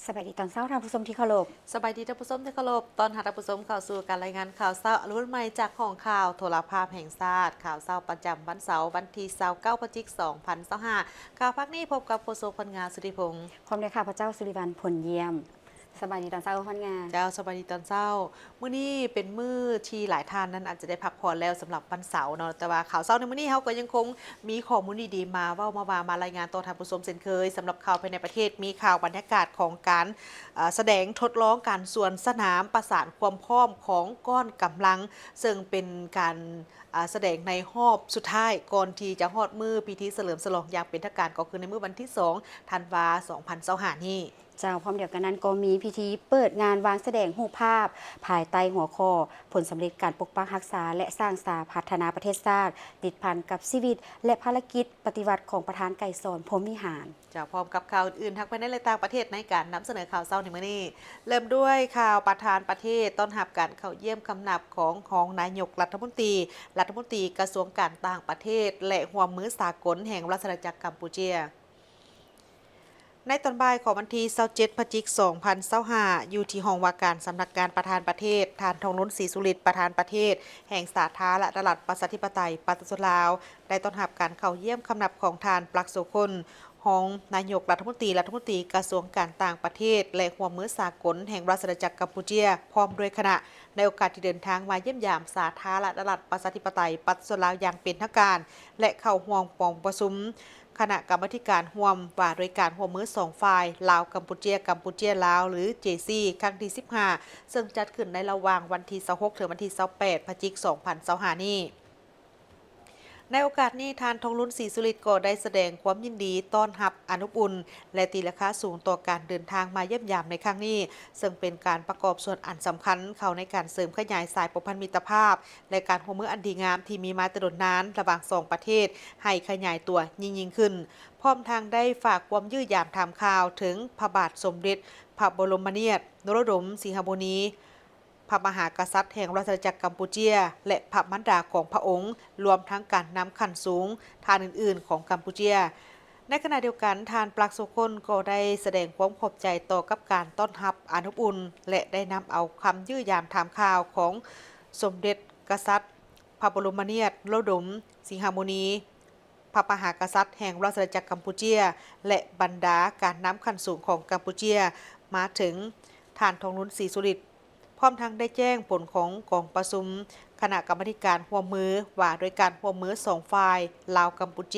สวัสดีตอนเช้าท่านผู้ชมที่เคารพสบายดีท่านผู้ชมที่เคารพตอนหาท่านผู้ชมเข้าสู่การรายงานข่าวเช้ารุ่นใหม่จากห้องข่าวโทรภาพแห่งชาติข่าวเช้าประจำวันเสาร์วันที่29พฤศจิกายน2025ข่าวพักนี้พบกับโฆษกพลงานสุริพงษ์พร้อมด้วยข้าพเจ้าสุริวัลผลเยี่ยมสบายดีตอนเช้าพันงานเจ้าสบายดีตอนเช้ามื้อนี้เป็นมื้อที่หลายท่านนั้นอาจจะได้พักผ่อนแล้วสำหรับวันเสาร์เนาะแต่ว่าข่าวเช้าในมื้อนี้เฮาก็ยังคงมีข้อมูลดีๆมารายงานต่อท่านผู้ชมเช่นเคยสำหรับข่าวภายในประเทศมีข่าวบรรยากาศของการแสดงทดลองการสวนสนามประสานความพร้อมของก้อนกำลังซึ่งเป็นการแสดงในรอบสุดท้ายก่อนที่จะฮอดมื้อพิธีเฉลิมฉลองอย่างเป็นทางการก็คือในมื้อวันที่2ธันวาคม2025นี้เจ้าพร้อมเดียวกันนั้นก็มีพิธีเปิดงานวางแสดงรูปภาพภายใต้หัวข้อผลสำเร็จการปกปักรักษาและสร้างสาพัฒนาประเทศชาติติดพันกับชีวิตและภารกิจปฏิวัติของประธานไก่สอนพรหมวิหารจะพร้อมกับข่าวอื่นๆทั้งภายในและต่างประเทศในการนำเสนอข่าวเช้าในมื้อนี้เริ่มด้วยข่าวประธานประเทศต้อนรับการเข้าเยี่ยมคำนับของนายกรัฐมนตรีกระทรวงการต่างประเทศและหัวมือสากลแห่งราชอาณาจักรกัมพูชาในตอนบ่ายของวันที่27พฤศจิกายน2025อยู่ที่ห้องว่าการสำนักงานประธานประเทศทานทองนุ้นศรีสุริตประธานประเทศแห่งสาธารณรัฐประชาธิปไตยประชาชนลาวได้ต้อนรับการเข้าเยี่ยมคำนับของทานปลักโสพลของนายกรัฐมนตรีกระทรวงการต่างประเทศและหัวมือสากลแห่งราชอาณาจักรกัมพูชาพร้อมด้วยคณะในโอกาสที่เดินทางมาเยี่ยมยามสาธารณรัฐประชาธิปไตยประชาชนลาวอย่างเป็นทางการและเข้าร่วมปองประชุมคณะกรรมาการร่วมว่าโดยการร่วมมือ2ฝ่ายลาวกัมพูชาลาวหรือ JC ครั้งที่15ซึ่งจัดขึ้นในระหว่างวันที่26ถึงวันที่28พฤศจิกายน2025นี้ในโอกาสนี้ทานทองลุ้นศรีสุริตก็ได้แสดงความยินดีต้อนรับอนุบุญและตีราคาสูงต่อการเดินทางมาเยี่ยมยามในครั้งนี้ซึ่งเป็นการประกอบส่วนอันสำคัญเข้าในการเสริมขยายสายสัมพันธมิตรภาพและการร่วมมืออันดีงามที่มีมาแต่ดนนานระหว่าง2ประเทศให้ขยายตัวยิ่งขึ้นพร้อมทางได้ฝากความยื้อยามถามข่าวถึงพระบาทสมเด็จพระบรมนาถนโรดมสิงหมุนีพระมหากษัตริย์แห่งราชอาณาจักรกัมพูชาและพระมารดาของพระองค์รวมทั้งการนำขันสูงทานอื่นๆของกัมพูชาในขณะเดียวกันทานปลักโสพลก็ได้แสดงความขอบใจต่อกับการต้อนรับอนุบุญและได้นำเอาคำยื้อยามถามข่าวของสมเด็จกษัตริย์พระบรมนาถนโรดมสิงหมุนีพระมหากษัตริย์แห่งราชอาณาจักรกัมพูชาและบรรดาการนำขันสูงของกัมพูชามาถึงฐานทองนุ้นศรีสุริตพร้อมทั้งได้แจ้งผลของกองประชุมคณะกรรมาการร่วมมือว่าโดยการร่วมมือ2ฝ่ายลาวกัมพูช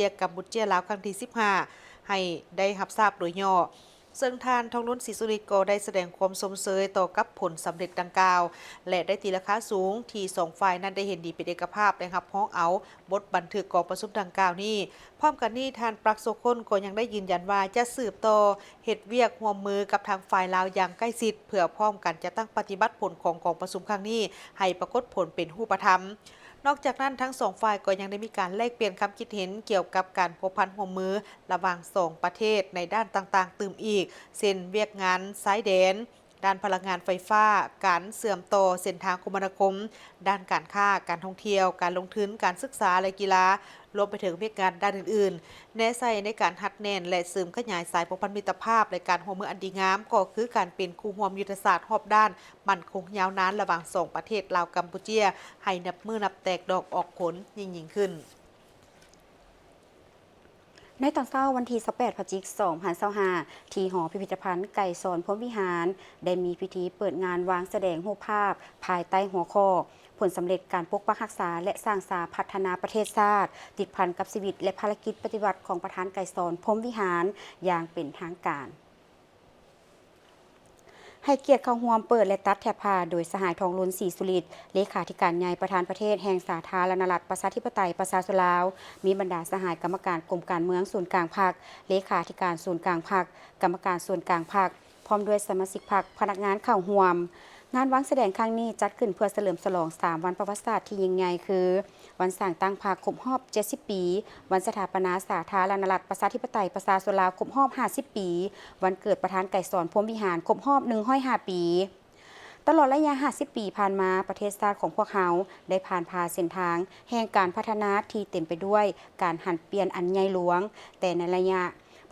าลาวครั้งที่15ให้ได้รับทราบโดยย่อซึ่งทานทองลุ้นศรีสุริตก็ได้แสดงความสมเสยต่อกับผลสำเร็จดังกล่าวและได้ตีราคาสูงที่2ฝ่ายนั้นได้เห็นดีเป็นเอกภาพนะครับพ้องเอาบทบันทึกกองประชุมดังกล่าวนี้พร้อมกันนี้ทานปลักโสพลก็ยังได้ยืนยันว่าจะสืบต่อเหตุเวียกร่วมมือกับทางฝ่ายลาวอย่างใกล้ชิดเพื่อพร้อมกันจะตั้งปฏิบัติผลของกองประชุมครั้งนี้ให้ปรากฏผลเป็นรูปธรรมนอกจากนั้นทั้ง2ฝ่ายก็ยังได้มีการแลกเปลี่ยนความคิดเห็นเกี่ยวกับการพัวพันร่วมมือระหว่าง2ประเทศในด้านต่างๆตื่มอีกเช่นเวียกงานสายแดนด้านพลังงานไฟฟ้าการเสื่อมต่อเส้นทางคมนาคมด้านการค้าการท่องเที่ยวการลงทุนการศึกษาและกีฬารวมไปถึงเวียกงานด้านอื่นๆแน่ใส่ในการหัดแน่นและเสริมขยายสายพัวพันมิตรภาพและการร่วมมืออันดีงามก็คือการเป็นคู่ร่วมยุทธศาสตร์รอบด้านมั่นคงยาวนานระหว่าง2ประเทศลาวกัมพูชาให้นับมือนับแตกดอกออกผลยิ่งขึ้นในตอนเช้าวันที่28พฤศจิกายน2025ที่หอพิพิธภัณฑ์ไก่สอนพรหมวิหารได้มีพิธีเปิดงานวางแสดงรูปภาพภายใต้หัวข้อผลสำเร็จการปกปักรักษาและสร้างสาพัฒนาประเทศชาติติดพันกับชีวิตและภารกิจปฏิบัติของประธานไก่สอนพรหมวิหารอย่างเป็นทางการให้เกียรติเข้าร่วมเปิดและตัดแถบผ้าโดยสหายทองลุ้นศรีสุริตเลขาธิการใหญ่ประธานประเทศแห่งสาธารณรัฐประชาธิปไตยประชาชนลาวมีบรรดาสหายกรรมการกรมการเมืองส่วนกลางพรรคเลขาธิการส่วนกลางพรรคกรรมการส่วนกลางพรรคพร้อมด้วยสมาชิกพรรคพนักงานเข้าร่วมงานวางแสดงครั้งนี้จัดขึ้นเพื่อเฉลิมฉลอง3วันประวัติศาสตร์ที่ยิ่งใหญ่คือวันสร้างตั้งพรรคครบรอบ70ปีวันสถาปนาสาธารณรัฐประชาธิปไตยประชาชนลาวครบรอบ50ปีวันเกิดประธานไก่สอนพรหมวิหารครบรอบ105ปีตลอดระยะ50ปีผ่านมาประเทศชาติของพวกเขาได้ผ่านเส้นทางแห่งการพัฒนาที่เต็มไปด้วยการหันเปลี่ยนอันใหญ่หลวงแต่ในระยะ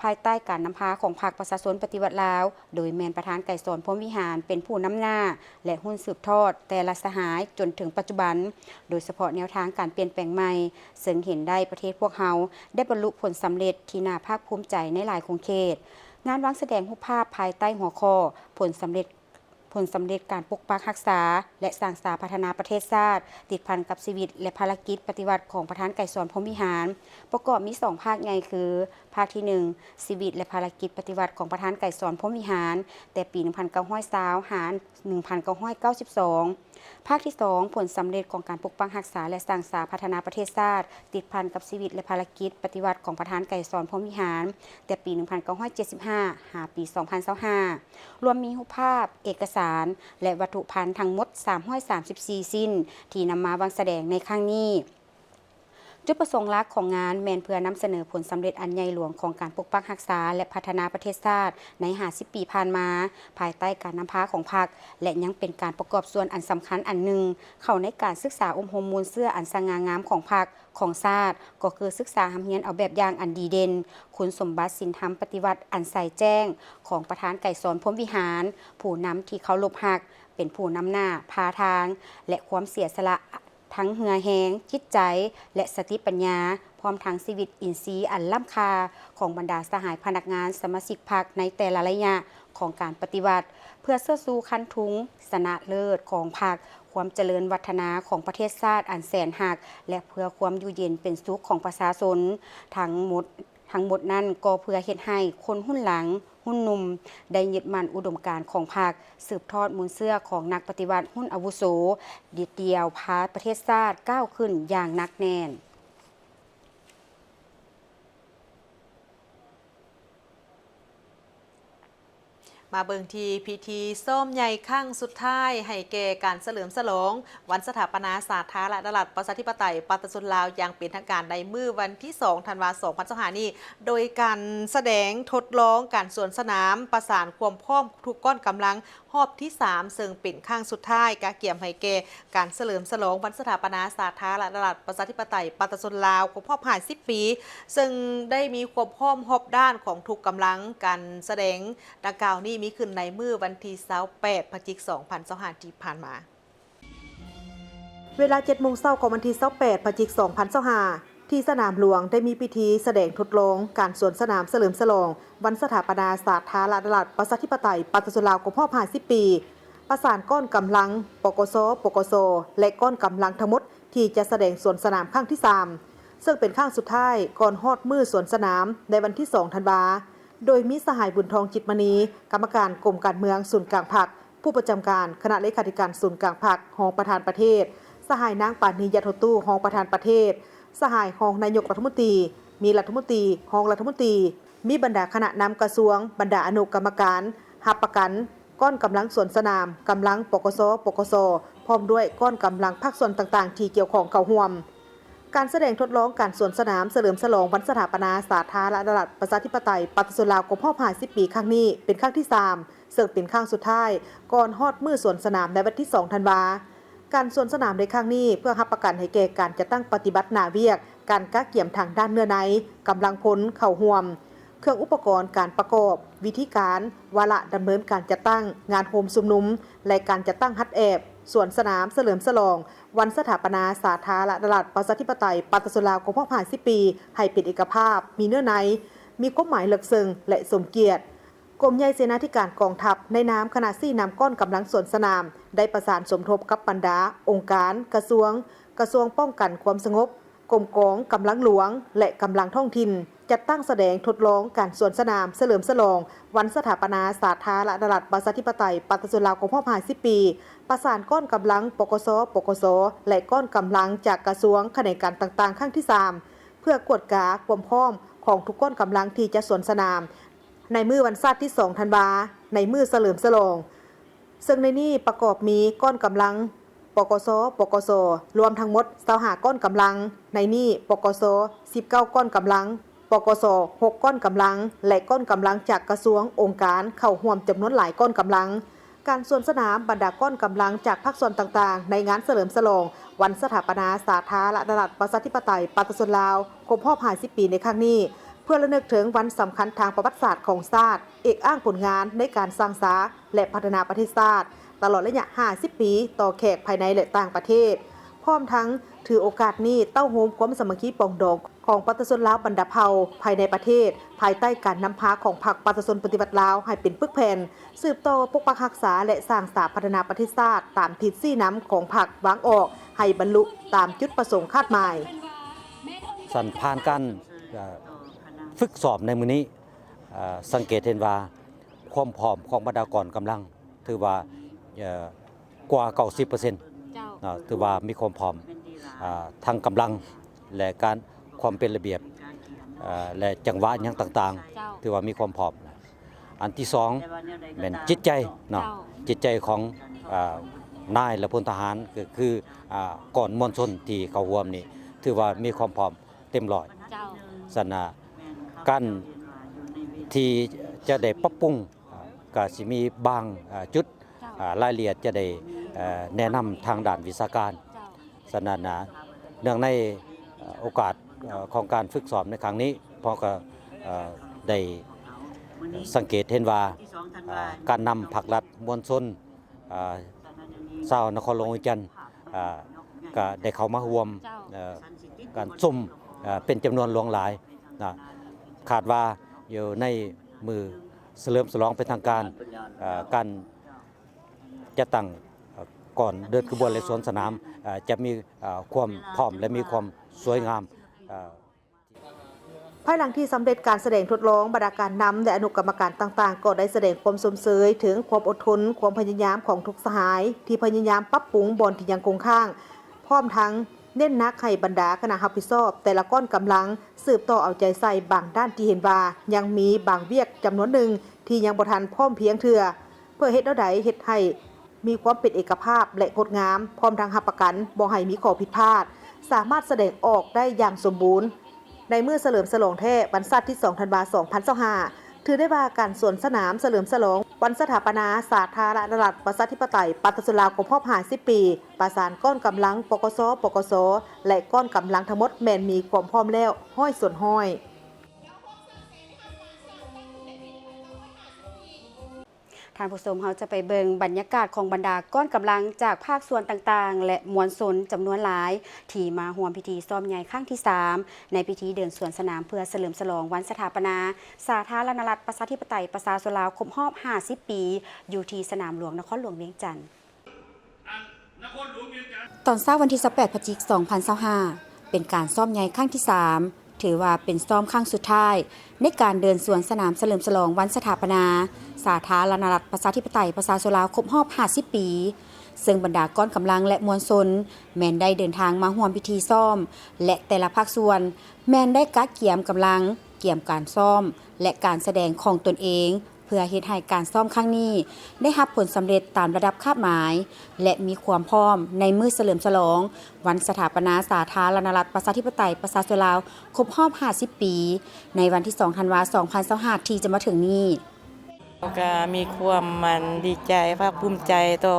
ภายใต้การนำพาของพรรคประชาชนปฏิวัติลาวโดยแมนประธานไกรสอนพรหมวิหารเป็นผู้นำหน้าและหุ้นสืบทอดแต่ละสหายจนถึงปัจจุบันโดยเฉพาะแนวทางการเปลี่ยนแปลงใหม่ซึ่งเห็นได้ประเทศพวกเฮาได้บรรลุผลสำเร็จที่น่าภาคภูมิใจในหลายขงเขตงานวางแสดงรูปภาพภายใต้หัวข้อผลสำเร็จการปกปักรักษาและสร้างสรรค์พัฒนาประเทศชาติติดพันกับชีวิตและภารกิจปฏิวัติของประธานไกรสอนพรหมวิหารประกอบมี2ภาคใหญ่คือภาคที่1ชีวิตและภารกิจปฏิวัติของประธานไกรสอนพรหมวิหารแต่ปี 1920 หาร 1992 ภาคที่2ผลสำเร็จของการปกปักรักษาและสร้างสรรค์พัฒนาประเทศชาติติดพันกับชีวิตและภารกิจปฏิวัติของประธานไกรสอนพรหมวิหารแต่ปี 1975 หาปี 2025 รวมมีรูปภาพเอกสารและวัตถุพันธ์ทั้งหมด 334 สิ้นที่นำมาวางแสดงในครั้งนี้จุดประสงค์หลักของงานแมนเพื่อนำเสนอผลสำเร็จอันใหญ่หลวงของการปกปักรักษาและพัฒนาประเทศชาติใน50 ปีผ่านมาภายใต้การนำพาของพรรคและยังเป็นการประกอบส่วนอันสำคัญอันหนึ่งเข้าในการศึกษาอมมูลเสื้ออันสง่างามของพรรคของชาติก็คือศึกษาหำเฮียนเอาแบบอย่างอันดีเด่นคุณสมบัติศีลธรรมปฏิวัติอันใสแจ้งของประธานไกรสอนพรหมวิหารผู้นำที่เคารพรักเป็นผู้นำหน้าพาทางและความเสียสละทั้งเหือแหงจิตใจและสติปัญญาพร้อมทั้งชีวิตอินทรีย์อันล้ำค่าของบรรดาสหายพนักงานสมาชิกพรรคในแต่ละระยะของการปฏิวัติเพื่อเสื้อสู้คันทุงชนะเลิศของพรรคความเจริญวัฒนาของประเทศชาติอันแสนหักและเพื่อความอยู่เย็นเป็นสุขของประชาชนทั้งหมดนั้นก็เพื่อเฮ็ดให้คนรุ่นหลังรุ่นหนุ่มได้ยึดมั่นอุดมการณ์ของพรรคสืบทอดมูลเสื้อของนักปฏิวัติรุ่นอาวุโสเดียวพาประเทศชาติก้าวขึ้นอย่างหนักแน่นมาเบิ่งทีพิธีส้มใหญ่ข้างสุดท้ายให้แก่การเฉลิมฉลองวันสถาปนาสาธารณรัฐประชาธิปไตยประชาชนลาวอย่างเป็นทางการในมื้อวันที่ 2 ธันวาคม 2025 นี้โดยการแสดงทดลองการสวนสนามประสานความพร้อมทุกก้อนกำลังรอบที่ 3 ซึ่งเป็นข้างสุดท้ายกาเกี่ยมให้แก่การเฉลิมฉลองวันสถาปนาสาธารณรัฐประชาธิปไตยประชาชนลาวครบรอบ50 ปีซึ่งได้มีความพร้อมรอบด้านของทุกกำลังการแสดงดังกล่าวนี้มีขึ้นในมื้อวันที่28 พฤศจิกายน 2025 ที่ผ่านมาเวลา 7 โมงเช้าของวันที่28 พฤศจิกายน 2025ที่สนามหลวงได้มีพิธีแสดงทดลองการสวนสนามเฉลิมฉลองวันสถาปนาสาธารณรัฐประชาธิปไตยประชาชนลาวครบรอบ50 ปีประสานก้อนกำลังปกสปกสและก้อนกำลังทั้งหมดที่จะแสดงสวนสนามครั้งที่ 3ซึ่งเป็นครั้งสุดท้ายก่อนฮอดมื้อสวนสนามในวันที่ 2 ธันวาคมโดยมีสหายบุญทองจิตมณีกรรมการกรมการเมืองศูนย์กลางพรรคผู้ประจำการคณะเลขาธิการศูนย์กลางพรรครองประธานประเทศสหายนางปานียะโทตู้รองประธานประเทศสหายรองนายกรัฐมนตรีมีรัฐมนตรีรองรัฐมนตรีมีบรรดาคณะนำกระทรวงบรรดาอนุกรรมการหับประกันก้อนกำลังสวนสนามกำลังปกสปกสพร้อมด้วยก้อนกำลังภาคส่วนต่างๆที่เกี่ยวข้องเข้าร่วมการแสดงทดลองการสวนสนามเฉลิมฉลองวันสถาปนาสาธารณรัฐประชาธิปไตยประชาชนลาวครบรอบ50 ปีครั้งนี้เป็นครั้งที่ 3ซึ่งเป็นครั้งสุดท้ายก่อนฮอดมื้อสวนสนามในวันที่ 2 ธันวาคมการสวนสนามในครั้งนี้เพื่อรับประกันให้แก่การจะตั้งปฏิบัติหน้าเวียกการกักเกี่ยมทางด้านเนื้อในกำลังพลเข้าร่วมเครื่องอุปกรณ์การประกอบวิธีการวาระดำเนินการจัดตั้งงานโฮมชุมนุมและการจัดตั้งฮัดแอบสวนสนามเฉลิมฉลองวันสถาปนาสาธารณรัฐประชาธิปไตยประชาชนลาวครบรอบ50 ปีให้เป็นเอกภาพมีเนื้อในมีความหมายลึกซึ้งและสมเกียรติกรมใหญ่เสนาธิการกองทัพในนามคณะซี่นำก้อนกำลังสวนสนามได้ประสานสมทบกับบรรดาองค์การกระทรวงป้องกันความสงบกรมกองกำลังหลวงและกำลังท้องถิ่นจัดตั้งแสดงทดลองการสวนสนามเฉลิมฉลองวันสถาปนาสาธารณรัฐประชาธิปไตยประชาชนลาวครบรอบ50 ปีประสานก้อนกำลังปกสปกสและก้อนกำลังจากกระทรวงแขนงการต่างๆครั้งที่ 3เพื่อกวดกาความพร้อมของทุกก้อนกำลังที่จะสวนสนามในมื้อวันศาสตร์ที่ 2 ธันวาคมในมื้อเฉลิมฉลองซึ่งในนี้ประกอบมีก้อนกำลังปกสปกสรวมทั้งหมด25ก้อนกำลังในนี้ปกส19ก้อนกำลังปกส6ก้อนกำลังและก้อนกำลังจากกระทรวงองค์การเข้าร่วมจำนวนหลายก้อนกำลังการสวนสนามบรรดาก้อนกำลังจากภาคส่วนต่างๆในงานเฉลิมฉลองวันสถาปนาสาธารณรัฐประชาธิปไตยประชาชนลาวครบรอบ50 ปีในครั้งนี้ เพื่อระลึกถึงวันสำคัญทางประวัติศาสตร์ของชาติเอกอ้างผลงานในการสร้างสรรค์และพัฒนาประเทศชาติตลอดระยะ 50 ปีต่อแขกภายในและต่างประเทศพร้อมทั้งถือโอกาสนี้เต้าโฮมความสามัคคีปองดองของประชาชนลาวบรรดาเผ่าภายในประเทศภายใต้การนำพาของพรรคประชาชนปฏิวัติลาวให้เป็นปึกแผ่นสืบต่อปกปักรักษาและสร้างสรรค์พัฒนาประเทศชาติตามทิศชี้นำของพรรควางออกให้บรรลุตามจุดประสงค์คาดหมาย สันผ่านการฝึกสอบในมื้อนี้สังเกตเห็นว่าความพร้อมของบรรดากรกำลังถือว่ากว่า 90% ถือว่ามีความพร้อมทางกำลังและการความเป็นระเบียบและจังหวะอย่างต่างๆถือว่ามีความพร้อมอันที่สองเป็นจิตใจเนาะจิตใจของนายและพลทหารก็คือก่อนมวลชนที่เข้าร่วมนี่ถือว่ามีความพร้อมเต็มร้อยสนะการที่จะได้ปรับปรุงก็สิมีบางจุดรายละเอียดจะได้แนะนำทางด้านวิชาการสนะเนื่องในโอกาสของการฝึกสอบในครั้งนี้พอก็ได้สังเกตเห็นว่าการนำภาครัฐมวลชนชาวนครหลวงวิจันทร์ก็ได้เข้ามาร่วมการชมเป็นจำนวนหลวงหลายคาดว่าอยู่ในมือเฉลิมฉลองเป็นทางการจะตั้งก่อนเดินขบวนในสวนสนามจะมีความพร้อมและมีความสวยงามภายหลังที่สำเร็จการแสดงทดลองบรรดาการนำและอนุกรรมการต่างๆก็ได้แสดงความสมเสยถึงความอดทนความพยายามของทุกสหายที่พยายามปรับปรุงบ่อนที่ยังคงค้างพร้อมทั้งเน้นนักให้บรรดาคณะรับผิดชอบแต่ละก้อนกำลังสืบต่อเอาใจใส่บางด้านที่เห็นว่ายังมีบางเวียกจำนวนหนึ่งที่ยังบ่ทันพร้อมเพียงเทื่อเพื่อเฮ็ดเอาใดเฮ็ดให้มีความเป็นเอกภาพและงดงามพร้อมทั้งรับประกันบ่ให้มีข้อผิดพลาดสามารถแสดงออกได้อย่างสมบูรณ์ในเมื่อเฉลิมฉลองแท้วันศาสตร์ที่ 2 ธันวาคม 2025ถือได้ว่าการสวนสนามเฉลิมฉลองวันสถาปนาสาธารณรัฐประชาธิปไตยประชาชนลาวครบรอบ50 ปีประสานก้อนกำลังปกส.ปกส.และก้อนกำลังทั้งหมดแม่นมีความพร้อมแล้วห้อยส่วนห้อยท่านผู้ชมเราจะไปเบิงบรรยากาศของบรรดาก้อนกำลังจากภาคส่วนต่างๆและมวลชนจำนวนหลายที่มาร่วมพิธีซ้อมใหญ่ครั้งที่ 3ในพิธีเดินสวนสนามเพื่อเฉลิมฉลองวันสถาปนาสาธารณรัฐประชาธิปไตยประชาชนลาวครบรอบ50 ปีอยู่ที่สนามหลวงนครหลวงเวียงจันทน์ตอนเช้าวันที่ 18 พฤศจิกายน 2025เป็นการซ้อมใหญ่ครั้งที่ 3ถือว่าเป็นซ้อมครั้งสุดท้ายในการเดินสวนสนามเฉลิมฉลองวันสถาปนาสาธารณรัฐประชาธิปไตยประชาชนลาวครบรอบ50 ปีซึ่งบรรดาก้อนกำลังและมวลชนแม้นได้เดินทางมาร่วมพิธีซ้อมและแต่ละภาคส่วนแม้นได้กักเกี่ยมกำลังเกี่ยมการซ้อมและการแสดงของตนเองเพื่อเฮ็ดให้การซ้อมครั้งนี้ได้รับผลสำเร็จตามระดับคาดหมายและมีความพร้อมในมื้อเฉลิมฉลองวันสถาปนาสาธารณรัฐประชาธิปไตยประชาชนลาวครบรอบ50 ปีในวันที่ 2 ธันวาคม 2025ที่จะมาถึงนี้ก็มีความมันดีใจภาคภูมิใจต่อ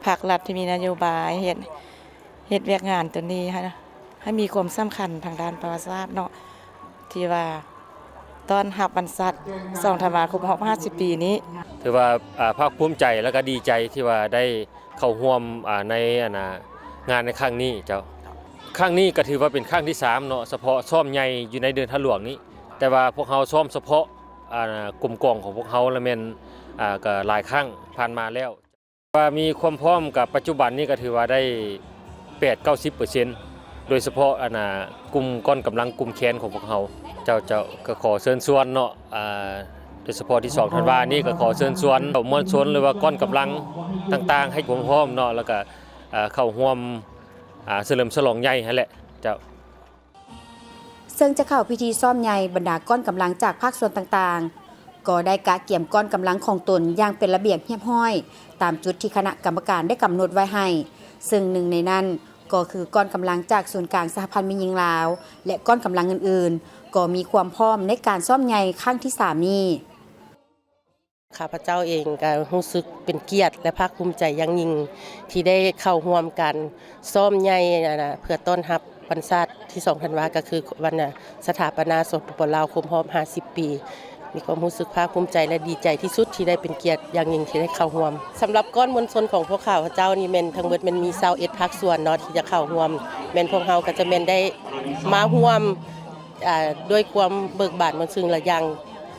ภาครัฐที่มีนโยบายเฮ็ดเวียกงานตัวนี้ให้มีความสำคัญทางด้านประวัติศาสตร์เนาะที่ว่าตอนรับวันศาสตร์2 ธันวาคมครบ50 ปีนี้ถือว่าภาคภูมิใจแล้วก็ดีใจที่ว่าได้เข้าร่วมในงานในครั้งนี้เจ้าครั้งนี้ก็ถือว่าเป็นครั้งที่3เนาะเฉพาะซ้อมใหญ่อยู่ในเดือนธันวาคมนี้แต่ว่าพวกเราซ้อมเฉพาะกลุ่มกองของพวกเราแล้วแม่นก็หลายครั้งผ่านมาแล้วว่ามีความพร้อมกับปัจจุบันนี้ก็ถือว่าได้ 8-90% โดยเฉพาะกลุ่มก้อนกำลังกลุ่มแขนของพวกเราเจ้าก็ขอเชิญชวนเนาะโดยเฉพาะที่ 2 ธันวาคมนี้ก็ขอเชิญชวนมวลชนหรือว่าก้อนกำลังต่างๆให้ความพร้อมเนาะแล้วก็เข้าร่วมเฉลิมฉลองใหญ่นั่นแหละเจ้าซึ่งจะเข้าพิธีซ้อมใหญ่บรรดาก้อนกำลังจากภาคส่วนต่างๆก็ได้กะเกี่ยมก้อนกำลังของตนอย่างเป็นระเบียบเรียบร้อยตามจุดที่คณะกรรมการได้กำหนดไว้ให้ซึ่งหนึ่งในนั้นก็คือก้อนกำลังจากศูนย์กลางสหพันธ์มิตรหญิงลาวและก้อนกำลังอื่นๆก็มีความพร้อมในการซ้อมใหญ่ครั้งที่ 3นี้ข้าพเจ้าเองก็รู้สึกเป็นเกียรติและภาคภูมิใจอย่างยิ่งที่ได้เข้าร่วมกันซ้อมใหญ่เพื่อต้อนรับ วันชาติที่2ธันวาก็คือวันสถาปนาสปป.ลาวครบรอบ50 ปีมีความรู้สึกภาคภูมิใจและดีใจที่สุดที่ได้เป็นเกียรติอย่างยิ่งที่ได้เข้าร่วมสำหรับก้อนมวลชนของพวกข้าพเจ้านี่แม่นทั้งหมดมันมี21ภาคส่วนเนาะที่จะเข้าร่วมแม่นพวกเฮาก็จะแม่นได้มาร่วมด้วยความเบิกบานมันซึ่งละอย่าง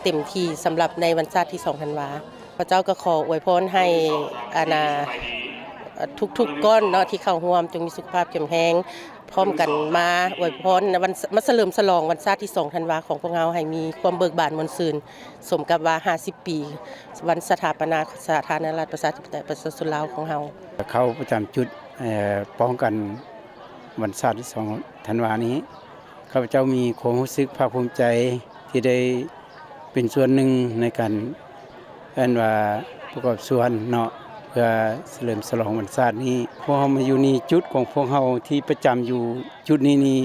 เต็มที่สำหรับในวันชาติที่2ธันวาพระเจ้าก็ขออวยพรให้ทุกก้อนเนาะที่เข้าร่วมจงมีสุขภาพเข้มแข็งพร้อมกันมาอวยพรวันมาเฉลิมฉลองวันชาติที่2ธันวาของพวกเราให้มีความเบิกบานมวลซื่นสมกับว่า50 ปีวันสถาปนาสาธารณรัฐประชาธิปไตยประชาชนลาวของเราเขาประจำจุดป้องกันวันชาติที่2ธันวานี้ข้าพเจ้ามีความรู้สึกภาคภูมิใจที่ได้เป็นส่วนหนึ่งในการว่าประกอบส่วนเนาะเพื่อเฉลิมฉลองวันชาตินี้พวกเรามาอยู่นี่จุดของพวกเราที่ประจำอยู่จุดนี้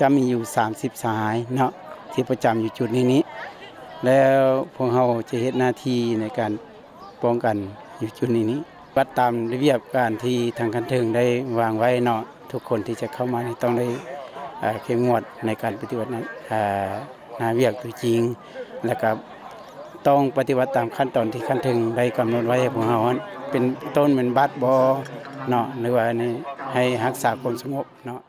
จะมีอยู่30สหายเนาะที่ประจำอยู่จุดนี้แล้วพวกเราจะเฮ็ดหน้าที่ในการป้องกันอยู่จุดนี้ปฏิบัติตามระเบียบการที่ทางการเทิงได้วางไว้เนาะทุกคนที่จะเข้ามาต้องได้เข้มงวดในการปฏิบัติหน้าเวียกตัวจริงแล้วก็ต้องปฏิบัติตามขั้นตอนที่ขั้นถึงได้กำหนดไว้ให้พวกเราเป็นต้นเป็นบัตรบ่เนาะหรือว่าให้รักษาความสงบเนาะ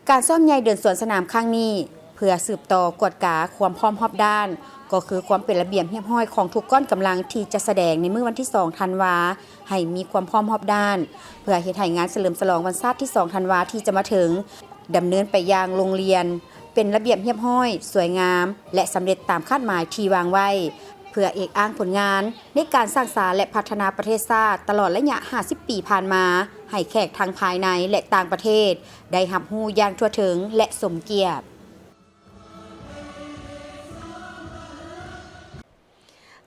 การซ่อมใหญ่เดินสวนสนามครั้งนี้เพื่อสืบต่อกวดกาความพร้อมรอบด้านก็คือความเป็นระเบียบเรียบร้อยของทุกก้อนกำลังที่จะแสดงในมื้อวันที่2ธันวาให้มีความพร้อมรอบด้านเพื่อเฮ็ดให้งานเฉลิมฉลองวันชาติที่2ธันวาที่จะมาถึงดำเนินไปยังโรงเรียนเป็นระเบียบเรียบร้อยสวยงามและสำเร็จตามคาดหมายที่วางไว้เพื่อเอกอ้างผลงานในการสร้างสรรค์และพัฒนาประเทศชาติตลอดระยะ50 ปีผ่านมาให้แขกทางภายในและต่างประเทศได้รับรู้อย่างทั่วถึงและสมเกียรติ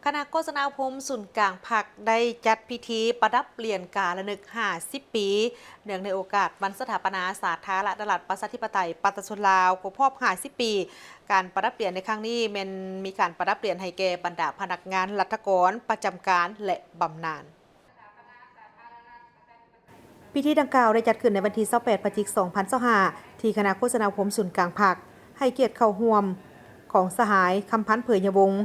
คณะโฆษณาภมศูนย์กลางผักได้จัดพิธีประดับเปลี่ยนกาละนึก50 ปีเนื่องในโอกาสวันสถาปนาสาธารณรัฐประชาธิปไตยประชาชนลาวครบรอบ50 ปีการประดับเปลี่ยนในครั้งนี้มีการประดับเปลี่ยนให้แก่บรรดาพนักงานรัฐกรประจำการและบำนาญพิธีดังกล่าวได้จัดขึ้นในวันที่28พฤศจิกายน2025ที่คณะโฆษณาภมศูนย์กลางผักให้เกียรติเข้าร่วมของสหายคำพันธ์เผยยวงศ์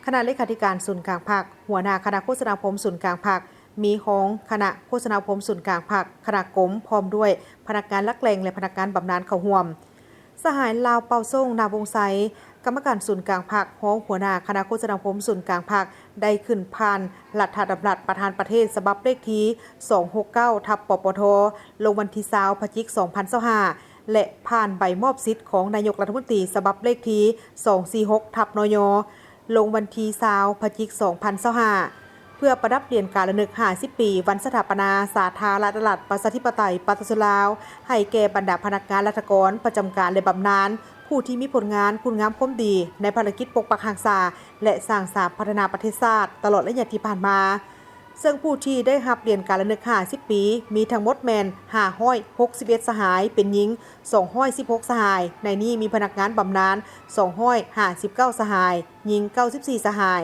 คณะเลขาธิการศูนย์กลางผักหัวหน้าคณะโฆษณาภมศูนย์กลางผักมีของคณะโฆษณาภมศูนย์กลางผักคณะกรมพร้อมด้วยพนักงานลักแหล่งและพนักงานบำนาญเข้าร่วมสหายลาวเปาส่งนาวงไซกรรมการศูนย์กลางผักของหัวหน้าคณะโฆษณาภมศูนย์กลางผักได้ขึ้นผ่านรัฐดำรัสประธานประเทศฉบับเลขที่269/ปปทลงวันที่20พฤศจิกายน2025และผ่านใบมอบสิทธิ์ของนายกรัฐมนตรีฉบับเลขที่246/นยลงวันที่20พฤศจิกายน2025เพื่อประดับเปลี่ยนการระลึก50 ปีวันสถาปนาสาธารณรัฐประชาธิปไตยประชาชนลาวให้แก่บรรดาพนักงานราชการประจำการและบำนาญผู้ที่มีผลงานคุณงามความดีในภารกิจปกปักรักษาและสร้างสรรค์พัฒนาประเทศชาติตลอดระยะที่ผ่านมาซึ่งผู้ที่ได้รับเหรียญการระลึก50 ปีมีทั้งหมดแม่น561สหายเป็นหญิง216สหายในนี้มีพนักงานบำนาญ259สหายหญิง94สหาย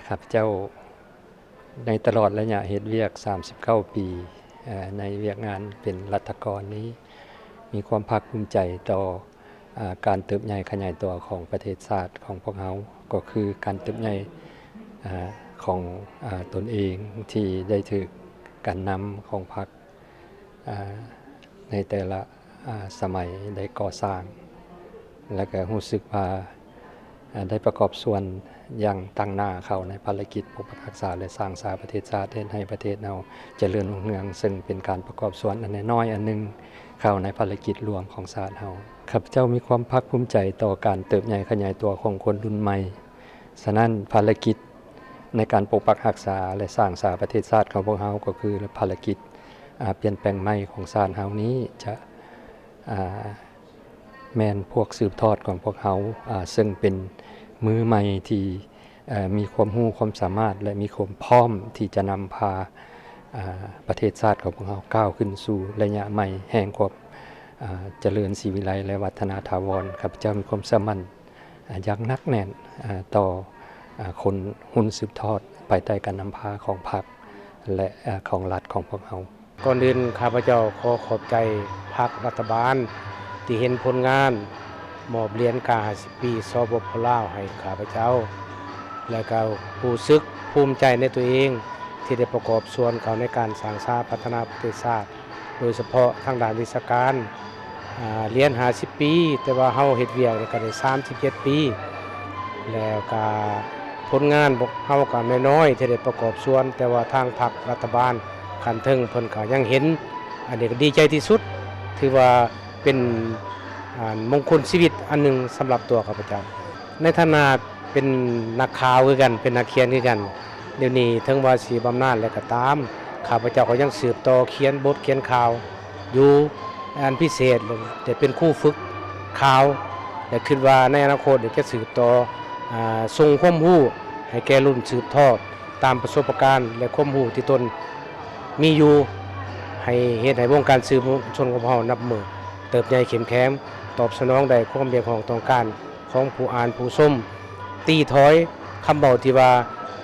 ครับเจ้าในตลอดระยะเฮ็ดเวียก39 ปีในเวียกงานเป็นรัฐกรนี้มีความภาคภูมิใจต่อการเติบใหญ่ขยายตัวของประเทศชาติของพวกเราก็คือการเติบใหญ่ของตนเองที่ได้ถือการนำของพรรคในแต่ละสมัยได้ก่อสร้างและก็รู้สึกว่าได้ประกอบส่วนอย่างตั้งหน้าเข้าในภารกิจปกปักรักษาและสร้างสรรค์ประเทศชาติให้ประเทศเราเจริญรุ่งเรืองซึ่งเป็นการประกอบส่วนอันน้อยอันนึงเข้าในภารกิจรวมของชาติเราข้าพเจ้ามีความภาคภูมิใจต่อการเติบใหญ่ขยายตัวของคนรุ่นใหม่ฉะนั้นภารกิจในการปกปักรักษาและสร้างสรรค์ประเทศชาติของพวกเราก็คือภารกิจเปลี่ยนแปลงใหม่ของชาติเรานี้จะแม่นพวกสืบทอดของพวกเขาซึ่งเป็นมือใหม่ที่มีความรู้ความสามารถและมีความพร้อมที่จะนำพาประเทศชาติของพวกเราก้าวขึ้นสู่ระยะใหม่แห่งความเจริญศรีวิไลและวัฒนาถาวรข้าพเจ้ามีความเชื่อมั่นอย่างนักแน่นต่อคนหุ้นสืบทอดภายใต้การนำพาของพรรคและของรัฐของพวกเรา ก่อนอื่นข้าพเจ้าขอขอบใจภาครัฐบาลที่เห็นผลงานมอบเหรียญกา50 ปีสปป.ลาวให้ข้าพเจ้าและก็ผู้ซึกภูมิใจในตัวเองที่ได้ประกอบส่วนเขาในการสร้างสรรค์พัฒนาประเทศชาติโดยเฉพาะทางด้านวิชาการเรียน50 ปีแต่ว่าเฮาเฮ็ดเวียกก็ได้37 ปีแล้วก็ผลงานเฮาก็น้อยๆที่ได้ประกอบส่วนแต่ว่าทางพรรครัฐบาลคันถึงเพิ่นก็ยังเห็นอันนี้ก็ดีใจที่สุดถือว่าเป็นมงคลชีวิตอันหนึ่งสำหรับตัวข้าพเจ้าในฐานะเป็นนักข่าวคือกันเป็นนักเขียนคือกันเดี๋ยวนี้ถึงว่าสิบำนาญแล้วก็ตามข้าพเจ้าก็ยังสืบต่อเขียนบทเขียนข่าวอยู่อันพิเศษจะเป็นคู่ฝึกข่าวและคิดว่าในอนาคตจะสืบต่อส่งความรู้ให้แก่รุ่นสืบทอดตามประสบการณ์และความรู้ที่ตนมีอยู่ให้เฮ็ดให้วงการสื่อมวลชนของเรานับมือเติบใหญ่เข้มแข็งตอบสนองได้ความเรียกร้องต้องการของผู้อ่านผู้ชมตีถอยคำเบาที่ว่า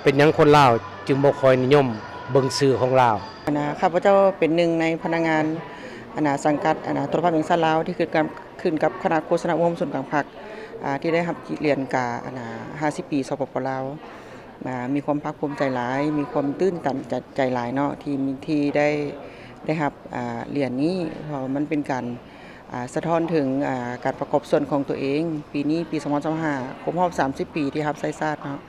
เป็นหยังคนลาวจึงบ่ค่อยนิยมเบิ่งสื่อของลาวข้าพเจ้าเป็นหนึ่งในพนักงานสังกัดโทรภาพแห่งชาติลาวที่ขึ้นกับคณะโฆษณาอุปกรณ์ส่วนกลางภาคที่ได้รับเหรียญกา50 ปีสปป.ลาวมีความภาคภูมิใจหลายมีความตื้นตันใจหลายเนาะที่ได้รับเหรียญนี้เพราะมันเป็นการสะท้อนถึงการประกอบส่วนของตัวเองปีนี้ปี2025ครบรอบ30 ปีที่รับไซซาดเนาะ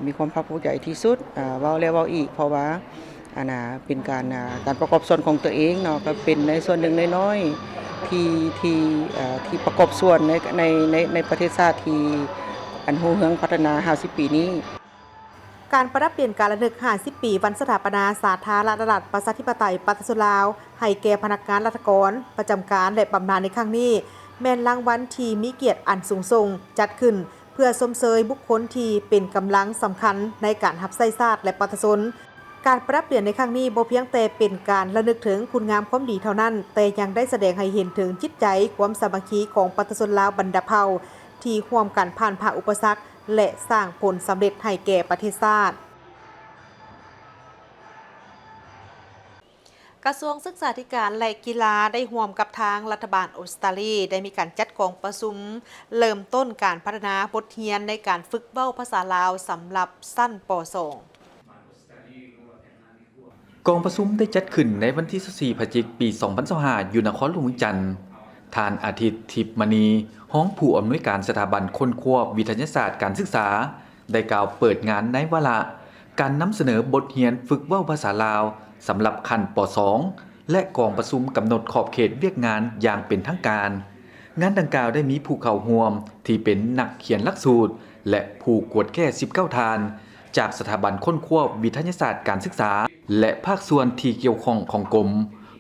มีความภาคภูมิใจที่สุดเว้าแล้วเว้าอีกเพราะว่าเป็นการประกอบส่วนของตัวเองเนาะก็เป็นในส่วนหนึ่งน้อยๆที่ประกอบส่วนในประเทศชาติที่อันฮู้เฮืองพัฒนา50 ปีนี้การประดับเปลี่ยนการระลึก50 ปีวันสถาปนาสาธารณรัฐประชาธิปไตยประชาชนลาวให้แก่พนักงานราชการประจำการและบำนาญในครั้งนี้แม่นรางวัลที่มีเกียรติอันสูงส่งจัดขึ้นเพื่อชมเชยบุคคลที่เป็นกำลังสำคัญในการรับใช้ชาติและประชาชนการประดับเปลี่ยนในครั้งนี้บ่เพียงแต่เป็นการระลึกถึงคุณงามความดีเท่านั้นแต่ยังได้แสดงให้เห็นถึงจิตใจความสามัคคีของประชาชนลาวบรรดาเผ่าที่ร่วมกันผ่านภาคอุปสรรคและสร้างผลสำเร็จให้แก่ประเทศชาติกระทรวงศึกษาธิการและกีฬาได้ร่วมกับทางรัฐบาลออสเตรเลียได้มีการจัดกองประชุมเริ่มต้นการพัฒนาบทเรียนในการฝึกเว้าภาษาลาวสำหรับชั้นป. 2กองประชุมได้จัดขึ้นในวันที่24 พฤศจิกายน ปี 2025 อยู่นครหลวงจันทร์ท่านอาทิตย์ทิพย์มณีห้องผู้อำนวยการสถาบันค้นคว้าวิทยาศาสตร์การศึกษาได้กล่าวเปิดงานในวาระการนำเสนอบทเรียนฝึกเว้าภาษาลาวสำหรับขั้นป. 2และกองประชุมกำหนดขอบเขตเวียกงานอย่างเป็นทางการงานดังกล่าวได้มีผู้เข้าร่วมที่เป็นนักเขียนหลักสูตรและผู้กวดแก้19 ทานจากสถาบันค้นคว้าวิทยาศาสตร์การศึกษาและภาคส่วนที่เกี่ยวข้องของกรม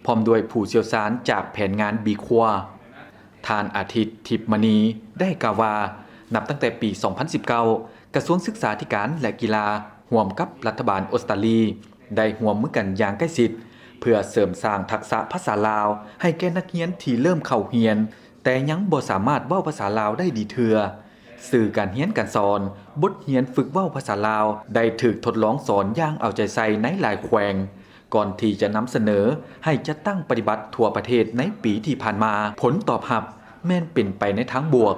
พร้อมด้วยผู้เชี่ยวชาญจากแผนงานบีคัวท่านอาทิตย์ทิพย์มณีได้กล่าวว่านับตั้งแต่ปี 2019 กระทรวงศึกษาธิการและกีฬาร่วมกับรัฐบาลออสเตรเลียได้ร่วมมือกันอย่างใกล้ชิดเพื่อเสริมสร้างทักษะภาษาลาวให้แก่นักเรียนที่เริ่มเข้าเรียนแต่ยังบ่สามารถเว้าภาษาลาวได้ดีเทื่อสื่อการเรียนการสอนบทเรียนฝึกเว้าภาษาลาวได้ถูกทดลองสอนอย่างเอาใจใส่ในหลายแขวงก่อนที่จะนำเสนอให้จัดตั้งปฏิบัติทั่วประเทศในปีที่ผ่านมาผลตอบรับแม่นเป็นไปในทางบวก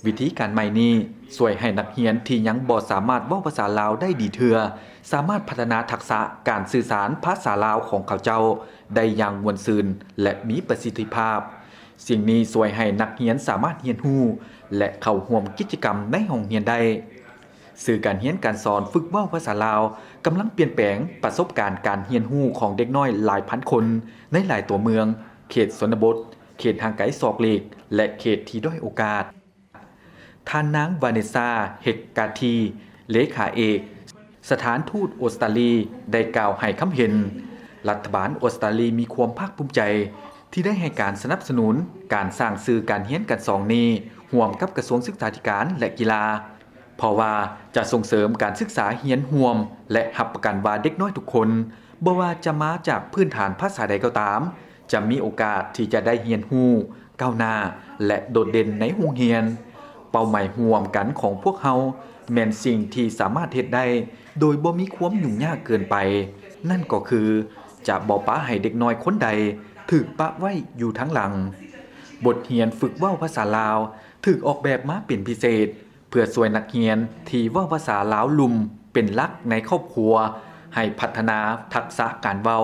วิธีการใหม่นี้ช่วยให้นักเรียนที่ยังบ่สามารถเว้าภาษาลาวได้ดีเทื่อสามารถพัฒนาทักษะการสื่อสารภาษาลาวของเขาเจ้าได้อย่างม่วนซื่นและมีประสิทธิภาพสิ่งนี้ช่วยให้นักเรียนสามารถเรียนรู้และเข้าร่วมกิจกรรมในห้องเรียนได้สื่อการเรียนการสอนฝึกเว้าภาษาลาวกำลังเปลี่ยนแปลงประสบการณ์การเรียนรู้ของเด็กน้อยหลายพันคนในหลายตัวเมืองเขตชนบทเขตห่างไกลซอกเล็กและเขตที่ด้อยโอกาสท่านนางวาเนซาเฮกกาทีเลขาเอกสถานทูตออสเตรเลียได้กล่าวให้คำเห็นรัฐบาลออสเตรเลียมีความภาคภูมิใจที่ได้ให้การสนับสนุนการสร้างสื่อการเรียนการสอนนี้ร่วมกับกระทรวงศึกษาธิการและกีฬาเพราะว่าจะส่งเสริมการศึกษาเรียนร่วมและรับประกันว่าเด็กน้อยทุกคนบ่ว่าจะมาจากพื้นฐานภาษาใดก็ตามจะมีโอกาสที่จะได้เรียนรู้ก้าวหน้าและโดดเด่นในโรงเรียนเป้าหมายร่วมกันของพวกเฮาแม่นสิ่งที่สามารถเฮ็ดได้โดยบ่มีความยุ่งยากเกินไปนั่นก็คือ จะบ่ปะให้เด็กน้อยคนใดถูกปะไว้อยู่ทั้งหลังบทเรียนฝึกเว้าภาษาลาวถูกออกแบบมาเป็นพิเศษเพื่อช่วยนักเรียนที่เว้าภาษาลาวลุ่มเป็นหลักในครอบครัวให้พัฒนาทักษะการเว้า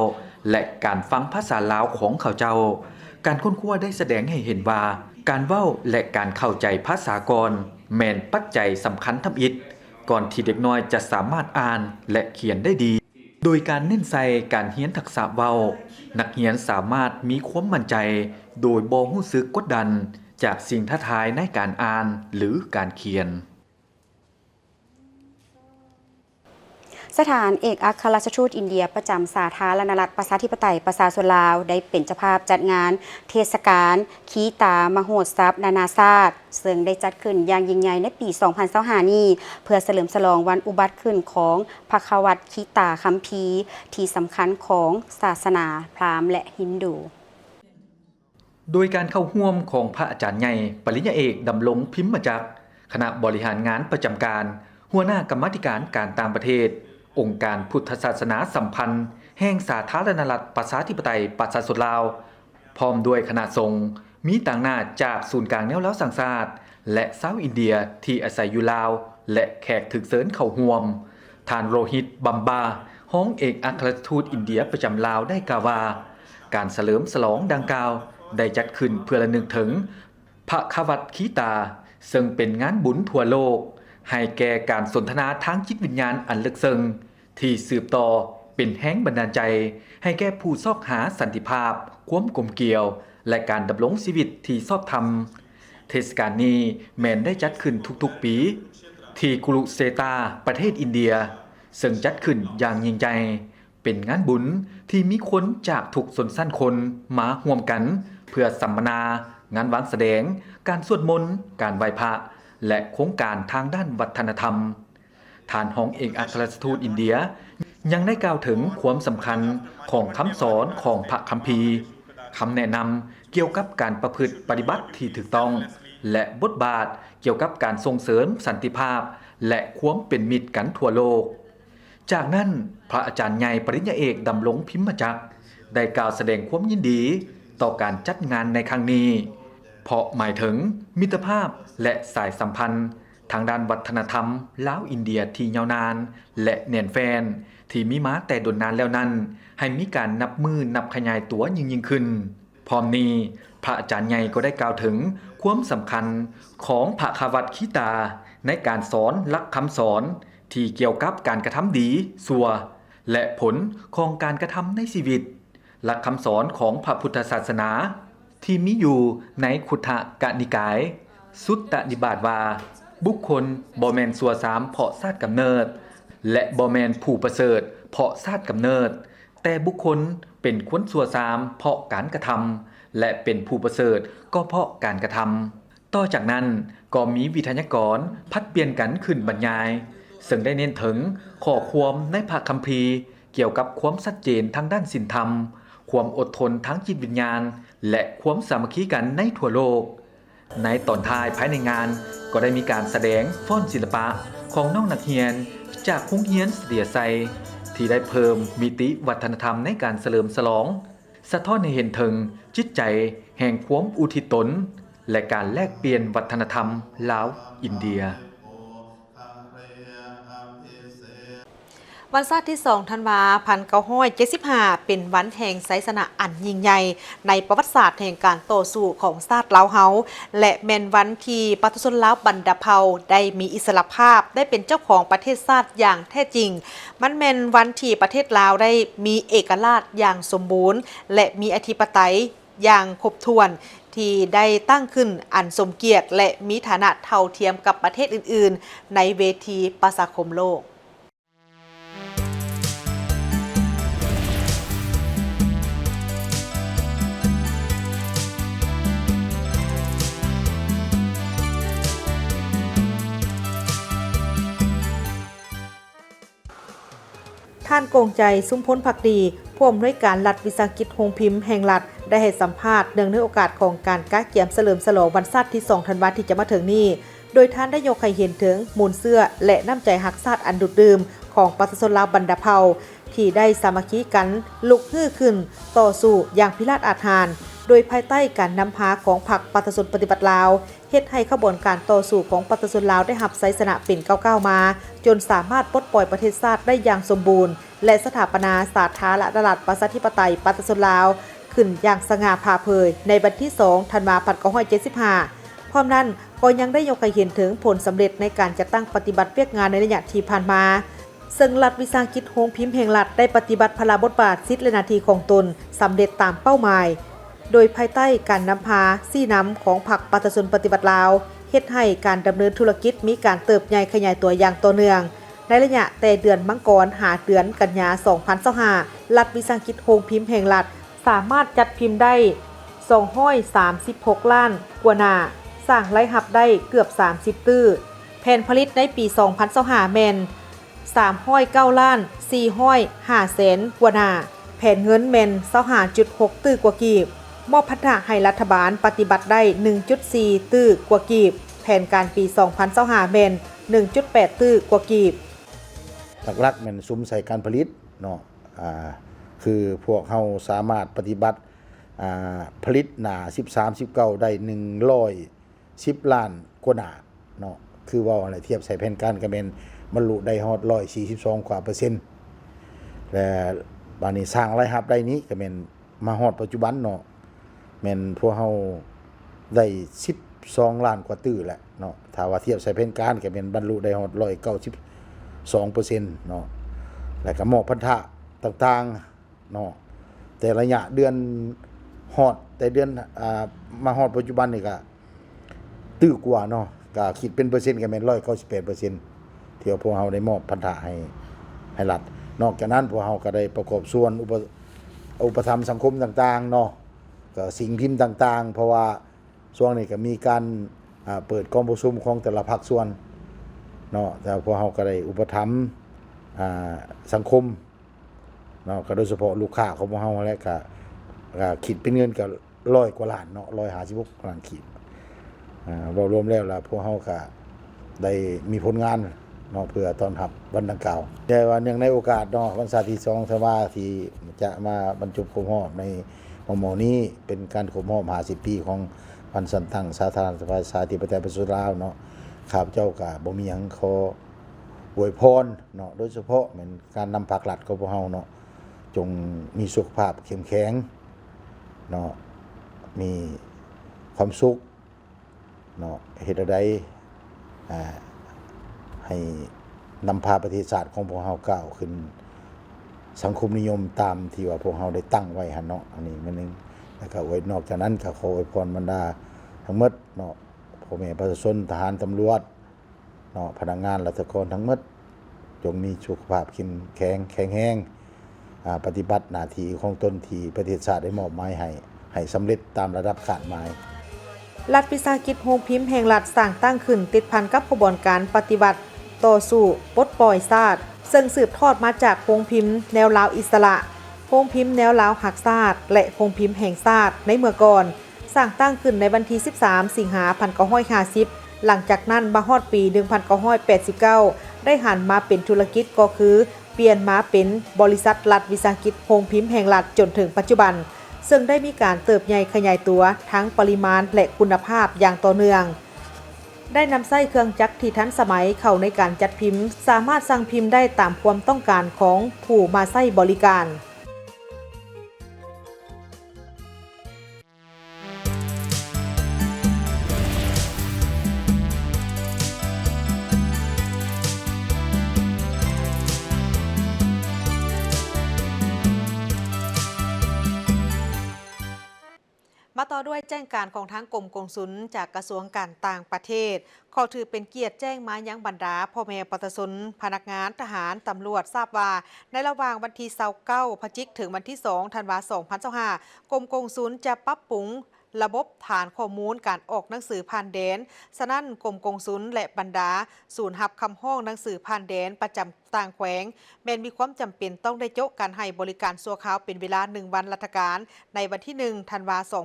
และการฟังภาษาลาวของเขาเจ้าการค้นคว้าได้แสดงให้เห็นว่าการเว้าและการเข้าใจภาษากรแม่นปัจจัยสำคัญทำอิฐก่อนที่เด็กน้อยจะสามารถอ่านและเขียนได้ดีโดยการเน้นใส่การเรียนทักษะเว้านักเรียนสามารถมีความมั่นใจโดยบ่รู้สึกกดดันจากสิ่งท้าทายในการอ่านหรือการเขียนสถานเอกอัครราชทูตอินเดียประจำสาธารณรัฐประชาธิปไตยประชาชนลาวได้เป็นเจ้าภาพจัดงานเทศกาลขีตามโหสถนานาชาติซึ่งได้จัดขึ้นอย่างยิ่งใหญ่ในปี 2025 นี้เพื่อเฉลิมฉลองวันอุบัติขึ้นของพระควัตรขีตาคัมภีร์ที่สำคัญของศาสนาพราหมณ์และฮินดูโดยการเข้าร่วมของพระอาจารย์ใหญ่ปริญญาเอกดำรงพิมพ์จักรคณะบริหารงานประจำการหัวหน้ากรรมาธิการการต่างประเทศองค์การพุทธศาสนาสัมพันธ์แห่งสาธารณรัฐประชาธิปไตยประชาชนลาวพร้อมด้วยคณะสงฆ์มีต่างหน้าจากศูนย์กลางแนวเล้าสังศาสตร์และชาวอินเดียที่อาศัยอยู่ลาวและแขกถึกเสริญเข้าร่วมท่านโรฮิตบัมบาห้องเอกอัครราชทูตอินเดียประจำลาวได้กล่าวว่าการเฉลิมฉลองดังกล่าวได้จัดขึ้นเพื่อระลึกถึงพระควัตรขีตาซึ่งเป็นงานบุญทั่วโลกให้แก่การสนทนาทางจิตวิญญาณอันลึกซึ้งที่สืบต่อเป็นแห่งบันดาลใจให้แก่ผู้ซอกหาสันติภาพความกลมเกลียวและการดำรงชีวิตที่ชอบธรรมเทศกาลนี้แม้นได้จัดขึ้นทุกๆปีที่กุรุเซตาประเทศอินเดียซึ่งจัดขึ้นอย่างยิ่งใหญ่เป็นงานบุญที่มีคนจากทุกชนชั้นคนมาร่วมกันเพื่อสัมมนางานวางแสดงการสวดมนต์การไหว้พระและโครงการทางด้านวัฒนธรรมท่านห้องเอกอัครราชทูตอินเดียยังได้กล่าวถึงความสำคัญของคำสอนของพระคัมภีร์คำแนะนำเกี่ยวกับการประพฤติปฏิบัติที่ถูกต้องและบทบาทเกี่ยวกับการส่งเสริมสันติภาพและความเป็นมิตรกันทั่วโลกจากนั้นพระอาจารย์ใหญ่ปริญญาเอกดำรงพิมพ์จักรได้กล่าวแสดงความยินดีต่อการจัดงานในครั้งนี้เพราะหมายถึงมิตรภาพและสายสัมพันธ์ทางด้านวัฒนธรรมลาวอินเดียที่ยาวนานและแน่นแฟนที่มีมาแต่ดนนานแล้วนั้นให้มีการนับมือนับขยายตัวยิ่งขึ้นพร้อมนี้พระอาจารย์ใหญ่ก็ได้กล่าวถึงความสำคัญของพระควัตรขีตาในการสอนหลักคำสอนที่เกี่ยวกับการกระทำดีชั่วและผลของการกระทำในชีวิตหลักคำสอนของพระพุทธศาสนาที่มีอยู่ในขุททกนิกายสุตตนิบาตว่าบุคคลบ่แม่นชั่วสามเพราะชาติกำเนิดและบ่แม่นผู้ประเสริฐเพราะชาติกำเนิดแต่บุคคลเป็นคนชั่วสามเพราะการกระทำและเป็นผู้ประเสริฐก็เพราะการกระทำต่อจากนั้นก็มีวิทยากรพัดเปลี่ยนกันขึ้นบรรยายซึ่งได้เน้นถึงข้อความในพระคัมภีร์เกี่ยวกับความชัดเจนทางด้านศีลธรรมความอดทนทางจิตวิญญาณและความสามัคคีกันในทั่วโลกในตอนท้ายภายในงานก็ได้มีการแสดงฟ้อนศิลปะของน้องนักเรียนจากโรงเรียนเสดียไซที่ได้เพิ่มมิติวัฒนธรรมในการเฉลิมฉลองสะท้อนให้เห็นถึงจิตใจแห่งความอุทิศตนและการแลกเปลี่ยนวัฒนธรรมลาวอินเดียวันชาติที่2ธันวาคม1975เป็นวันแห่งไสสนะอันยิ่งใหญ่ในประวัติศาสตร์แห่งการต่อสู้ของชาติลาวเฮาและแม่นวันที่ประชาชนลาวบรรดาเผ่าได้มีอิสรภาพได้เป็นเจ้าของประเทศชาติอย่างแท้จริงมันแม่นวันที่ประเทศลาวได้มีเอกราชอย่างสมบูรณ์และมีอธิปไตยอย่างครบถ้วนที่ได้ตั้งขึ้นอันสมเกียรติและมีฐานะเท่าเทียมกับประเทศอื่นๆในเวทีประชาคมโลกท่านโกงใจซุ้มพ้นภักดีผู้อำนวยการรัฐวิสาหกิจโรงพิมพ์แห่งรัฐได้ให้สัมภาษณ์เนื่องในโอกาสของการก้าเกียมเฉลิมฉลองวันชาติที่2ธันวาคมที่จะมาถึงนี้โดยท่านได้ยกให้เห็นถึงมูลเสื้อและน้ำใจฮักชาติอันดุดดื่มของประชาชนลาวบรรดาเผ่า ที่ได้สามัคคีกันลุกฮือขึ้นต่อสู้อย่างพิราศอาถรรพ์โดยภายใต้การนำพาของพรรคปฏิสุทธิปฏิบัติลาวเฮ็ดให้ขบวนการต่อสู้ของปฏิสุทธิลาวได้รับไสชนะเป็นก้าวๆมาจนสามารถปลดปล่อยประเทศชาติได้อย่างสมบูรณ์และสถาปนาสาธารณรัฐประชาธิปไตยปฏิสุทธิลาวขึ้นอย่างสง่าผ่าเผยในวันที่ 2 ธันวาคม 1975 พร้อมนั้นก็ยังได้ยกให้เห็นถึงผลสำเร็จในการจัดตั้งปฏิบัติเวียกงานในระยะที่ผ่านมาซึ่งรัฐวิสาหกิจโรงพิมพ์แห่งรัฐได้ปฏิบัติพลาบทบาทสิทธิและหน้าที่ของตนสำเร็จตามเป้าหมายโดยภายใต้การนำพาซี่นำของพรรคปฏิสุทธิปฏิบัติลาวเฮ็ดให้การดำเนินธุรกิจมีการเติบใหญ่ขยายตัวอย่างต่อเนื่องในระยะแต่เดือนมังกรหาเดือนกันยายน 2025รัฐวิสาหกิจโรงพิมพ์แห่งรัฐสามารถจัดพิมพ์ได้236ล้านกว่าหน้าสร้างรายรับได้เกือบ30ตื้อแผ่นผลิตในปี 2025 แม่น309ล้าน405แสนกว่าหน้าแผ่นเงินแม่น25.6 ตื้อกว่ากีบมอบพัฒนาให้รัฐบาลปฏิบัติได้ 1.4 ตื้อกว่ากีบแผนการปี 2025 แม่น 1.8 ตื้อกว่ากีบหลักๆแม่นซุ้มใส่การผลิตเนาะคือพวกเฮาสามารถปฏิบัติผลิตหนา13-19ได้110ล้านกว่าหนาเนาะคือว่าอะไรเทียบใส่แผนการก็แม่นบรรลุได้ฮอด142กว่าเปอร์เซ็นต์และบาดนี้สร้างรายรับได้นี้ก็แม่นมาฮอดปัจจุบันเนาะแม่นพวกเฮาได้12ล้านกว่าตื้อแหละเนาะถ้าว่าเทียบใส่แผนการก็แม่นบรรลุได้ฮอด192%เนาะแล้วก็มอบพันธะต่างๆเนาะแต่ระยะเดือนฮอดแต่เดือนมาฮอดปัจจุบันนี่ก็ตื้อกว่าเนาะก็คิดเป็นเปอร์เซ็นต์ก็แม่น198%ที่พวกเฮาได้มอบพันธะให้รัฐนอกจากนั้นพวกเฮาก็ได้ประกอบส่วนอุปถัมภ์สังคมต่างๆเนาะก็สิ่งพิมพ์ต่างๆเพราะว่าช่วงนี้ก็มีการเปิดกองประชุมของแต่ละภาคส่วนเนาะแต่พวกเฮาก็ได้อุปถัมภ์สังคมเนาะก็โดยเฉพาะลูกค้าของพวกเฮาและก็คิดเป็นเงินก็100กว่าล้านเนาะ156ล้านขีดรวมแล้วล่ะพวกเฮาก็ได้มีผลงานเนาะเพื่อต้อนรับวันดังกล่าวแต่ว่าเนื่องในโอกาสเนาะวันศาสตร์ที่2ธันวาคมที่จะมาบรรจุครบรอบในหมอนี้เป็นการครบรอบ50ปีของวันสันตั้งสาธารณรัฐประชาธิปไตยประชาชนลาวเนาะข้าพเจ้าก็บ่มีหยังขออวยพรเนาะโดยเฉพาะเป็นการนำภาครัฐของพวกเฮาเนาะจงมีสุขภาพเข้มแข็งเนาะมีความสุขเนาะเฮ็ดใดให้นำพาประเทศชาติของพวกเฮาก้าวขึ้นสังคมนิยมตามที่ว่าพวกเฮาได้ตั้งไว้หั่นเนาะอันนี้มันนึงแล้วก็นอกจากนั้นก็ขออวยพรบรรดาทั้งหมดเนาะพ่อแม่ประชาชนทหารตำรวจเนาะพนักงานราชการทั้งหมดจงมีสุขภาพเข้มแข็งแรงปฏิบัติหน้าที่ของตนที่ประเทศชาติได้มอบหมายให้สำเร็จตามระดับคาดหมายรัฐวิสาหกิจโรงพิมพ์แห่งรัฐสร้างตั้งขึ้นติดพันกับกระบวนการปฏิบัติต่อสู้ปลดปล่อยชาติซึ่งสืบทอดมาจากโรงพิมพ์แนวลาวอิสระโรงพิมพ์แนวลาวหักชาติและโรงพิมพ์แห่งชาติในเมื่อก่อนสร้างตั้งขึ้นในวันที่13 สิงหาคม 1950หลังจากนั้นมาฮอดปี 1989 ได้หันมาเป็นธุรกิจก็คือเปลี่ยนมาเป็นบริษัทรัฐวิสาหกิจโรงพิมพ์แห่งรัฐจนถึงปัจจุบันซึ่งได้มีการเติบใหญ่ขยายตัวทั้งปริมาณและคุณภาพอย่างต่อเนื่องได้นำไส้เครื่องจักรที่ทันสมัยเข้าในการจัดพิมพ์สามารถสั่งพิมพ์ได้ตามความต้องการของผู้มาใช้บริการ มาต่อด้วยแจ้งการของทางกรมกงสุลจากกระทรวงการต่างประเทศขอถือเป็นเกียรติแจ้งมายังบรรดาพ่อแม่ประชาชนพนักงานทหารตำรวจทราบว่าในระหว่างวันที่29 พฤศจิกายนถึงวันที่2 ธันวาคม 2025กรมกงสุลจะปรับปรุง ระบบฐานข้อมูลการออกหนังสือผ่านแดนฉะนั้นกรมกงสุลและบรรดาศูนย์รับคำห้องหนังสือผ่านแดนประจำต่างแขวงแม้นมีความจำเป็นต้องได้โจ๊กการให้บริการชั่วคราวเป็นเวลา1 วันราชการในวันที่1 ธันวาคม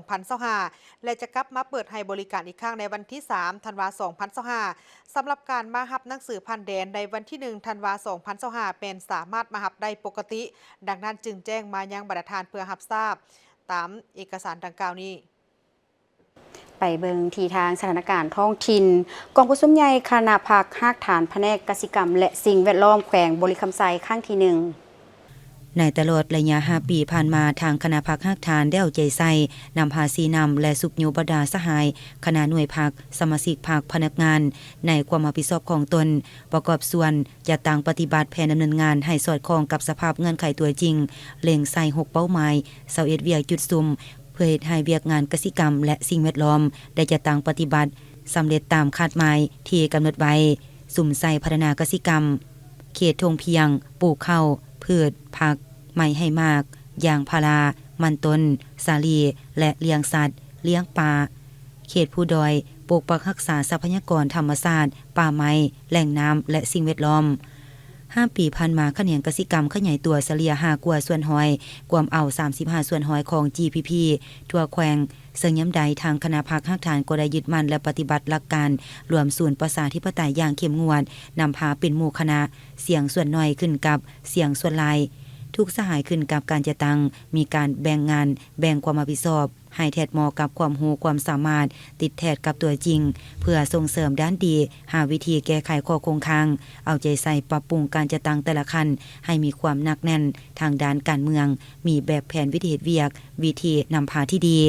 2025และจะกลับมาเปิดให้บริการอีกครั้งในวันที่3 ธันวาคม 2025สำหรับการมารับหนังสือผ่านแดนในวันที่1 ธันวาคม 2025เป็นสามารถมารับได้ปกติดังนั้นจึงแจ้งมายังบรรณาธิการเพื่อรับทราบตามเอกสารดังกล่าวนี้ไปเบิงทีทางสถานการณ์ท้องถิ่นกองผู้ซุ้มใหญ่คณะพักหากฐานแผนกกสิกรรมและสิ่งแวดล้อมแขวงบริคำไซข้างที่1ในตลอดระยะ5 ปีผ่านมาทางคณะพักหากฐานได้เอาใจใส่นำภาษีนำและสุขโยบดาสหายคณะหน่วยพักสมาชิกพักพนักงานในความรับผิดชอบของตนประกอบส่วนจะต่างปฏิบัติแผนดำเนินงานให้สอดคล้องกับสภาพเงื่อนไขตัวจริงเล็งใส่6เป้าหมาย21เวียกจุดซุ่มเพื่อให้เวียกงานกสิกรรมและสิ่งแวดล้อมได้จะต่างปฏิบัติสำเร็จตามคาดหมายที่กำหนดไว้สุ่มใส่พัฒนากสิกรรมเขตทงเพียงปลูกข้าวพืชผักไม้ให้มากยางพารามันต้นสาลีและเลี้ยงสัตว์เลี้ยงปลาเขตผู้ดอยปกปักรักษาทรัพยากรธรรมชาติป่าไม้แหล่งน้ำและสิ่งแวดล้อม5 ปีผ่านมาคะแนนกสิกรรมขยายตัวเฉลี่ย5 กว่าส่วนหอยกวมเอา35ส่วนหอยของ GPP ทั่วแขวงซึ่งย้ำใดทางคณะพักหากฐานก็ได้ยึดมั่นและปฏิบัติหลักการรวมศูนย์ประชาธิปไตยอย่างเข้มงวดนำพาเป็นหมู่คณะเสียงส่วนน้อยขึ้นกับเสียงส่วนหลายทุกสหายขึ้นกับการจะตั้งมีการแบ่งงานแบ่งความรับผิดชอบให้แทดเหมาะกับความรู้ความสามารถติดแทดกับตัวจริงเพื่อส่งเสริมด้านดีหาวิธีแก้ไขข้อคงค้างเอาใจใส่ปรับปรุงการจะตั้งแต่ละขั้นให้มีความหนักแน่นทางด้านการเมืองมีแบบแผนวิธีเวียกวิธีนำพาที่ดี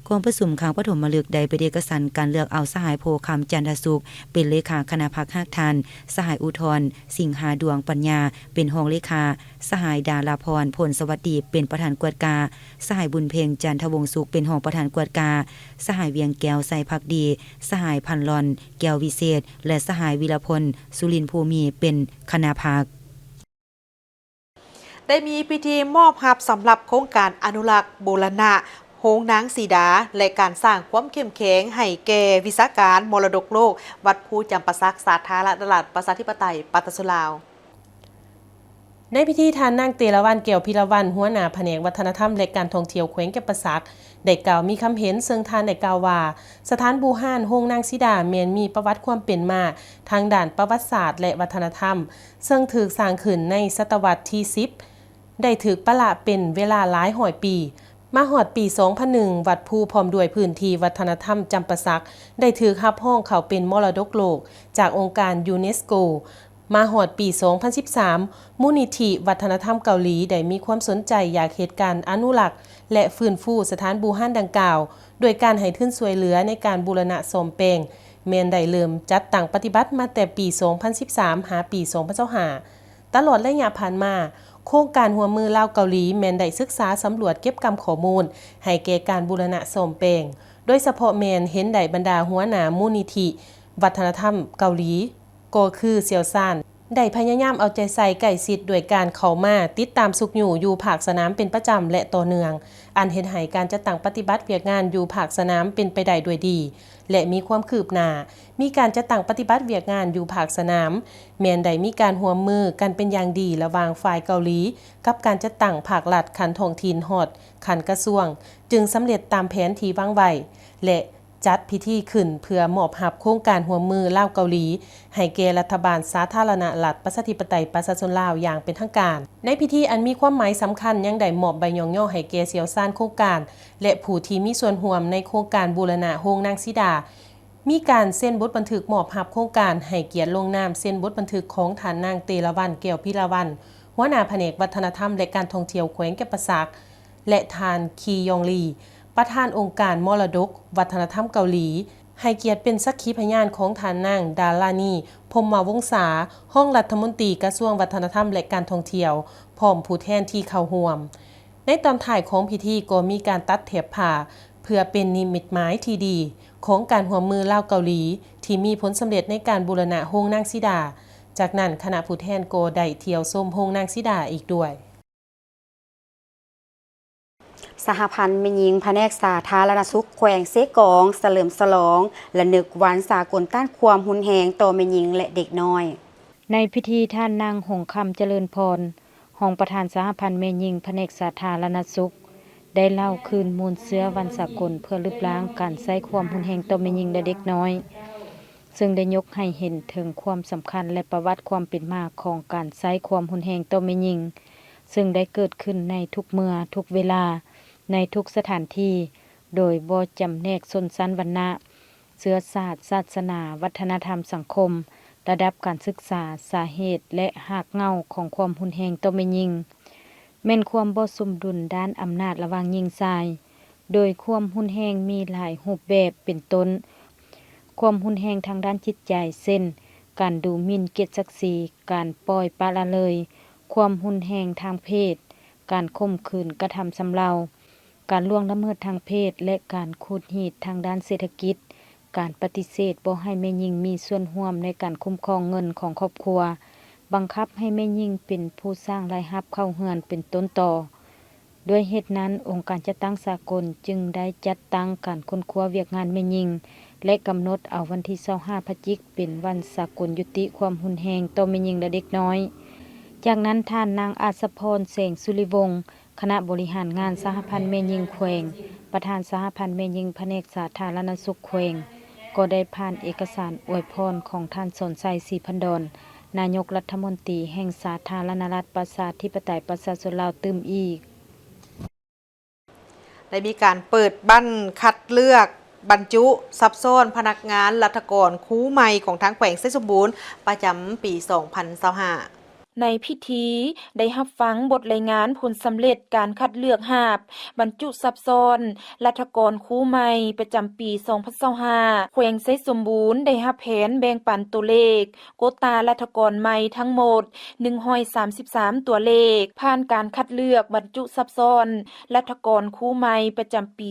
กองประชุมครั้งปฐมฤกษ์ได้ไปเอกสารการเลือกเอาสหายโพคำจันทสุขเป็นเลขาคณะพักหากฐานสหายอุทธรสิงหาดวงปัญญาเป็นรองเลขาสหายดาราพรผลสวัสดีเป็นประธานกวดกาสหายบุญเพ็งจันทวงศ์สุขเป็นรองประธานกวดกาสหายเวียงแก้วใส่พักดีสหายพันลอนแก้ววิเศษและสหายวิรพลสุรินทร์ภูมิเป็นคณะพักได้มีพิธีมอบรับสำหรับโครงการอนุรักษ์โบราณโฮงนางสีดาและการสร้างความเข้มแข็งให้แก่วิชาการมรดกโลกวัดภูจำปาสักสาธารณรัฐประชาธิปไตยปัตตานีลาวในพิธีทานนางเตละวันเกี่ยวพิรวันหัวหน้าแผนกวัฒนธรรมและการท่องเที่ยวแขวงจำปาสักได้กล่าวมีคำเห็นเชิงทานได้กล่าวว่าสถานบูฮานโฮงนางสีดาแม้นมีประวัติความเป็นมาทางด้านประวัติศาสตร์และวัฒนธรรมซึ่งถูกสร้างขึ้นในศตวรรษที่10ได้ถูกประละเป็นเวลาหลายร้อยปีมาฮอดปี 2001 วัดภูพร้อมด้วยพื้นที่วัฒนธรรมจำปาสักได้ถูกรับรองเข้าเป็นมรดกโลกจากองค์การยูเนสโกมาฮอดปี 2013 มูลนิธิวัฒนธรรมเกาหลีได้มีความสนใจอยากเฮ็ดการอนุรักษ์และฟื้นฟูสถานบูฮานดังกล่าวโดยการให้ทุนช่วยเหลือในการบูรณะซ่อมแปลงแม้นได้เริ่มจัดตั้งปฏิบัติมาแต่ปี 2013 หาปี 2025ตลอดระยะผ่านมาโครงการหัวมือลาวเกาหลีแม้นได้ศึกษาสำรวจเก็บกำข้อมูลให้แก่การบูรณะซ่อมแปลงโดยเฉพาะแม้นเห็นได้บรรดาหัวหน้ามูลนิธิวัฒนธรรมเกาหลีก็คือเซียวซานได้พยายามเอาใจใส่ใกล้ชิดด้วยการเข้ามาติดตามสุขอยู่ภาคสนามเป็นประจำและต่อเนื่องอันเฮ็ดให้การจัดตั้งปฏิบัติเวียกงานอยู่ภาคสนามเป็นไปได้ด้วยดีและมีความคืบหน้ามีการจัดตั้งปฏิบัติเวียกงานอยู่ภาคสนามแม้นได้มีการร่วมมือกันเป็นอย่างดีระหว่างฝ่ายเกาหลีกับการจัดตั้งภาครัฐขันท้องถิ่นฮอดขันกระทรวงจึงสำเร็จตามแผนที่วางไว้และจัดพิธีขึ้นเพื่อมอบรับโครงการหัวมือลาวเกาหลีให้แก่รัฐบาลสาธารณรัฐประชาธิปไตยประชาชนลาวอย่างเป็นทางการในพิธีอันมีความหมายสำคัญยังได้มอบใบย่องย่อให้แก่เซียวซานโครงการและผู้ที่มีส่วนร่วมในโครงการบูรณะโฮงนางสีดามีการเซ็นบทบันทึกมอบรับโครงการให้เกียรติลงนามเซ็นบทบันทึกของฐานนางเตละวันแก้วพิรวันหัวหน้าแผนกวัฒนธรรมและการท่องเที่ยวแขวงจำปาสักและฐานคียองลีประธานองค์การมรดกวัฒนธรรมเกาหลีให้เกียรติเป็นสักขีพยานของฐานนางดารานีพรหมวงศาห้องรัฐมนตรีกระทรวงวัฒนธรรมและการท่องเที่ยวพร้อมผู้แทนที่เข้าร่วมในตอนท้ายของพิธีก็มีการตัดเถบผ้าเพื่อเป็นนิมิตหมายที่ดีของการร่วมมือลาวเกาหลีที่มีผลสำเร็จในการบูรณะโฮงนางสีดาจากนั้นคณะผู้แทนก็ได้เที่ยวชมโฮงนางสีดาอีกด้วย สหพันธ์แม่หญิงแผนกสาธารณสุขแขวงเซกองเฉลิมฉลองและนึกวันสากลต้านความรุนแรงต่อแม่หญิงและเด็กน้อยในพิธีท่านนางหงคำเจริญพรรองประธานสหพันธ์แม่หญิงแผนกสาธารณสุขได้เล่าคืนมูลเสื้อวันสากลเพื่อลบล้างการใช้ความรุนแรงต่อแม่หญิงและเด็กน้อยซึ่งได้ยกให้เห็นถึงความสำคัญและประวัติความเป็นมาของการใช้ความรุนแรงต่อแม่หญิงซึ่งได้เกิดขึ้นในทุกเมื่อทุกเวลาในทุกสถานที่โดยบ่จำแนกชนชั้นวรรณะเชื้อชาติศาสนาวัฒนธรรมสังคมระดับการศึกษาสาเหตุและหากเหง้าของความรุนแรงต่อแม่หญิงแม่นความบ่สมดุลด้านอำนาจระหว่างหญิงชายโดยความรุนแรงมีหลายรูปแบบเป็นต้นความรุนแรงทางด้านจิตใจเช่นการดูหมิ่นเกียรติศักดิ์ศรีการปล่อยปละเลยความรุนแรงทางเพศการข่มขืนกระทำชำเราการล่วงละเมิดทางเพศและการขูดรีดทางด้านเศรษฐกิจการปฏิเสธบ่ให้แม่หญิงมีส่วนร่วมในการคุ้มครองเงินของครอบครัวบังคับให้แม่หญิงเป็นผู้สร้างรายรับเข้าเรือนเป็นต้นต่อด้วยเหตุนั้นองค์การจัดตั้งสากลจึงได้จัดตั้งการค้นคว้าเวียกงานแม่หญิงและกำหนดเอาวันที่25พฤศจิกายนเป็นวันสากลยุติความรุนแรงต่อแม่หญิงและเด็กน้อยจากนั้นท่านนางอาสพรแสงสุริวงศ์คณะบริหารงานสหพันธ์แม่หญิงแขวงประธานสหพันธ์แม่หญิงแผนกสาธารณสุขแขวงก็ได้ผ่านเอกสารอวยพรของท่านสนชัยศรีพันดรนายกรัฐมนตรีแห่งสาธารณรัฐประชาธิปไตยประชาชนลาวตื้มอีกได้มีการเปิดบั้นคัดเลือกบรรจุซับซ้อนพนักงานรัฐกรคู่ใหม่ของทางแขวงไซสมบูรณ์ประจำปี 2025ในพิธีได้รับฟังบทรายงานผลสำเร็จการคัดเลือกหาบบรรจุซับซ้อนรัฐกรคู่ใหม่ประจำปี 2025แขวงไซสมบูรณ์ได้รับแผนแบ่งปันตัวเลขโควตารัฐกรใหม่ทั้งหมด133ตัวเลขผ่านการคัดเลือกบรรจุซับซ้อนรัฐกรคู่ใหม่ประจำปี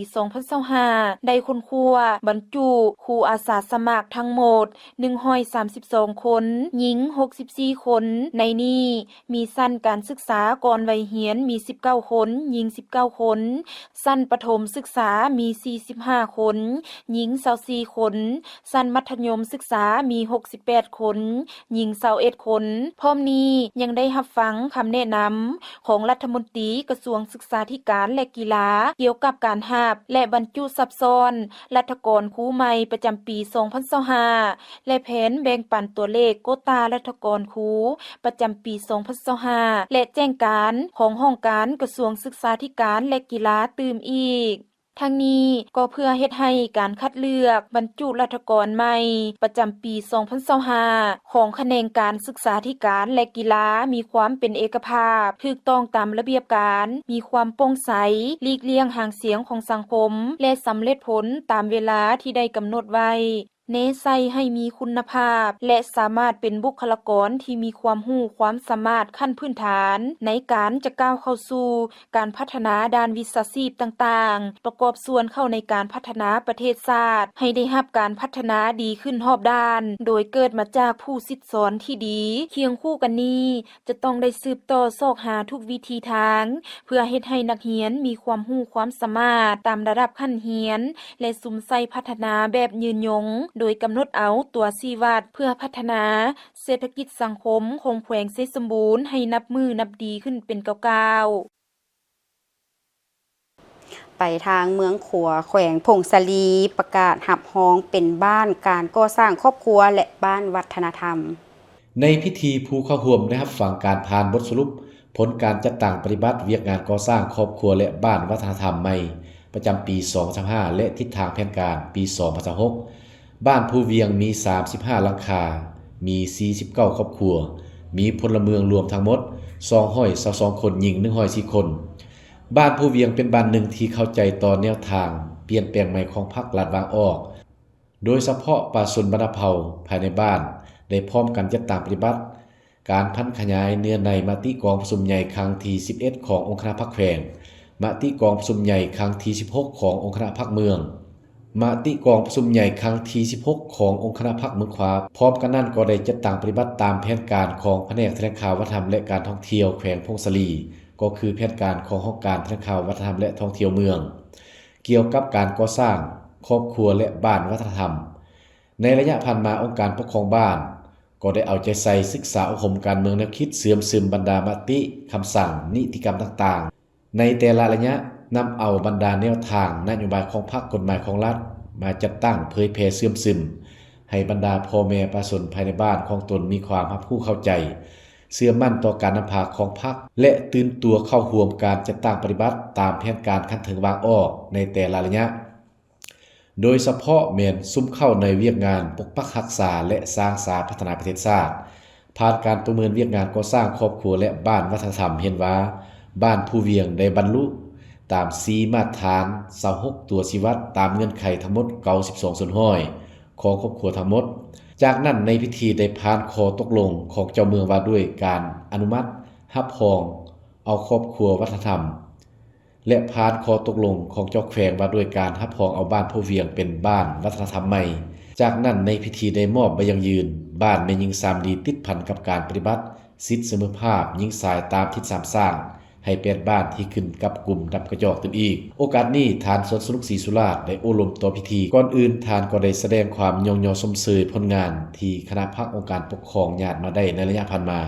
2025ได้ค้นคว้าบรรจุครูอาสาสมัครทั้งหมด132คนหญิง64คนในนี้มีสั้นการศึกษาก่อนวัยเรียนมี19คนหญิง19คนสั้นประถมศึกษามี45คนหญิง24คนสั้นมัธยมศึกษามี68คนหญิง21คนพร้อมนี้ยังได้รับฟังคำแนะนำของรัฐมนตรีกระทรวงศึกษาธิการและกีฬาเกี่ยวกับการหาบและบรรจุซับซ้อนรัฐกรคู่ใหม่ประจำปี 2025และแผนแบ่งปันตัวเลขโควตารัฐกรครูประจำปี 2025และแจ้งการของห้องการกระทรวงศึกษาธิการและกีฬาตื่มอีกทั้งนี้ก็เพื่อเฮ็ดให้การคัดเลือกบรรจุรัฐกรใหม่ประจำปี 2025ของแขนงการศึกษาธิการและกีฬามีความเป็นเอกภาพถูกต้องตามระเบียบการมีความโปร่งใสหลีกเลี่ยงห่างเสียงของสังคมและสำเร็จผลตามเวลาที่ได้กำหนดไว้เน้นใส่ให้มีคุณภาพและสามารถเป็นบุคลากรที่มีความรู้ความสามารถขั้นพื้นฐานในการจะก้าวเข้าสู่การพัฒนาด้านวิชาชีพต่างๆประกอบส่วนเข้าในการพัฒนาประเทศชาติให้ได้รับการพัฒนาดีขึ้นรอบด้านโดยเกิดมาจากผู้ศิษย์สอนที่ดีเคียงคู่กันนี้จะต้องได้สืบต่อซอกหาทุกวิธีทางเพื่อเฮ็ดให้นักเรียนมีความรู้ความสามารถตามระดับขั้นเรียนและสุ่มใส่พัฒนาแบบยืนยงโดยกำหนดเอาตัวชี้วัดเพื่อพัฒนาเศรษฐกิจสังคมของแขวงไซสมบูรณ์ให้นับมือนับดีขึ้นเป็นก้าวไปทางเมืองขัวแขวงพงศลีประกาศหับฮ้องเป็นบ้านการก่อสร้างครอบครัวและบ้านวัฒนธรรมในพิธีผู้เข้าร่วมได้รับฟังการผ่านบทสรุปผลการจัดตั้งปฏิบัติเวียกงานก่อสร้างครอบครัวและบ้านวัฒนธรรมใหม่ประจำปี 2025และทิศทางแผนการปี 2026บ้านภูเวียงมี35หลังคามี49ครอบครัวมีพลเมืองรวมทั้งหมด222คนหญิง104คนบ้านภูเวียงเป็นบ้านหนึ่งที่เข้าใจต่อแนวทางเปลี่ยนแปลงใหม่ของพรรคลาดวางออกโดยเฉพาะป่าสนบรรณเผ่าภายในบ้านได้พร้อมกันจัดตั้งปฏิบัติการพันขยายเนื้อในมติกองประชุมใหญ่ครั้งที่11ขององค์คณะพรรคแขวงมติกองประชุมใหญ่ครั้งที่16ขององค์คณะพรรคเมืองมติกองประชุมใหญ่ครั้งที่16ขององค์คณะพรรคเมืองขวาพร้อมกันนั้นก็ได้จัดตั้งปฏิบัติตามแผนการของแผนกแถลงข่าววัฒนธรรมและการท่องเที่ยวแขวงพงศลี ก็คือแผนการของห้องการแถลงข่าววัฒนธรรมและท่องเที่ยวเมืองเกี่ยวกับการก่อสร้างครอบครัวและบ้านวัฒนธรรมในระยะผ่านมาองค์การปกครองบ้านก็ได้เอาใจใส่ศึกษาอบรมการเมืองแนวคิดเสื่อมซึมบรรดามติคำสั่งนิติกรรมต่างๆในแต่ละระยะนำเอาบรรดาแนวทางนโยบายของพรรคกฎหมายของรัฐมาจัดตั้งเผยแพร่เสื่อมซึมให้บรรดาพ่อแม่ประชาชนภายในบ้านของตนมีความรับรู้เข้าใจเชื่อมั่นต่อการนำพาของพรรคและตื่นตัวเข้าร่วมการจัดตั้งปฏิบัติตามแผนการคันถึงวางออกในแต่ละระยะโดยเฉพาะแม่นซุ่มเข้าในเวียกงานปกปักรักษาและสร้างสาพัฒนาประเทศชาติผ่านการประเมินเวียกงานก่อสร้างครอบครัวและบ้านวัฒนธรรมเห็นว่าบ้านผู้เวียงได้บรรลุตาม4มาตรฐาน26ตัวชีวัดตามเงื่อนไขทั้งหมด92ส่วนห้อยของครอบครัวทั้งหมดจากนั้นในพิธีได้ผ่านข้อตกลงของเจ้าเมืองว่าด้วยการอนุมัติรับรองเอาครอบครัววัฒนธรรมและผ่านข้อตกลงของเจ้าแขวงว่าด้วยการรับรองเอาบ้านผู้เวียงเป็นบ้านวัฒนธรรมใหม่จากนั้นในพิธีได้มอบใบยังยืนบ้านแม่หญิง3ดีติดพันกับการปฏิบัติสิทธิเสมอภาพหญิงชายตามทิศ3สร้างให้เป็นบ้านที่ขึ้นกับกลุ่มดับกระจอกตื่นอีกโอกาสนี้ทานสวนสนุกศรีสุราษฎร์ได้โอลมต่อพิธีก่อนอื่นทานก็ได้แสดงความยอสมเสยผลงานที่คณะพรรคองค์การปกครองญาติมาได้ในระยะผ่านมา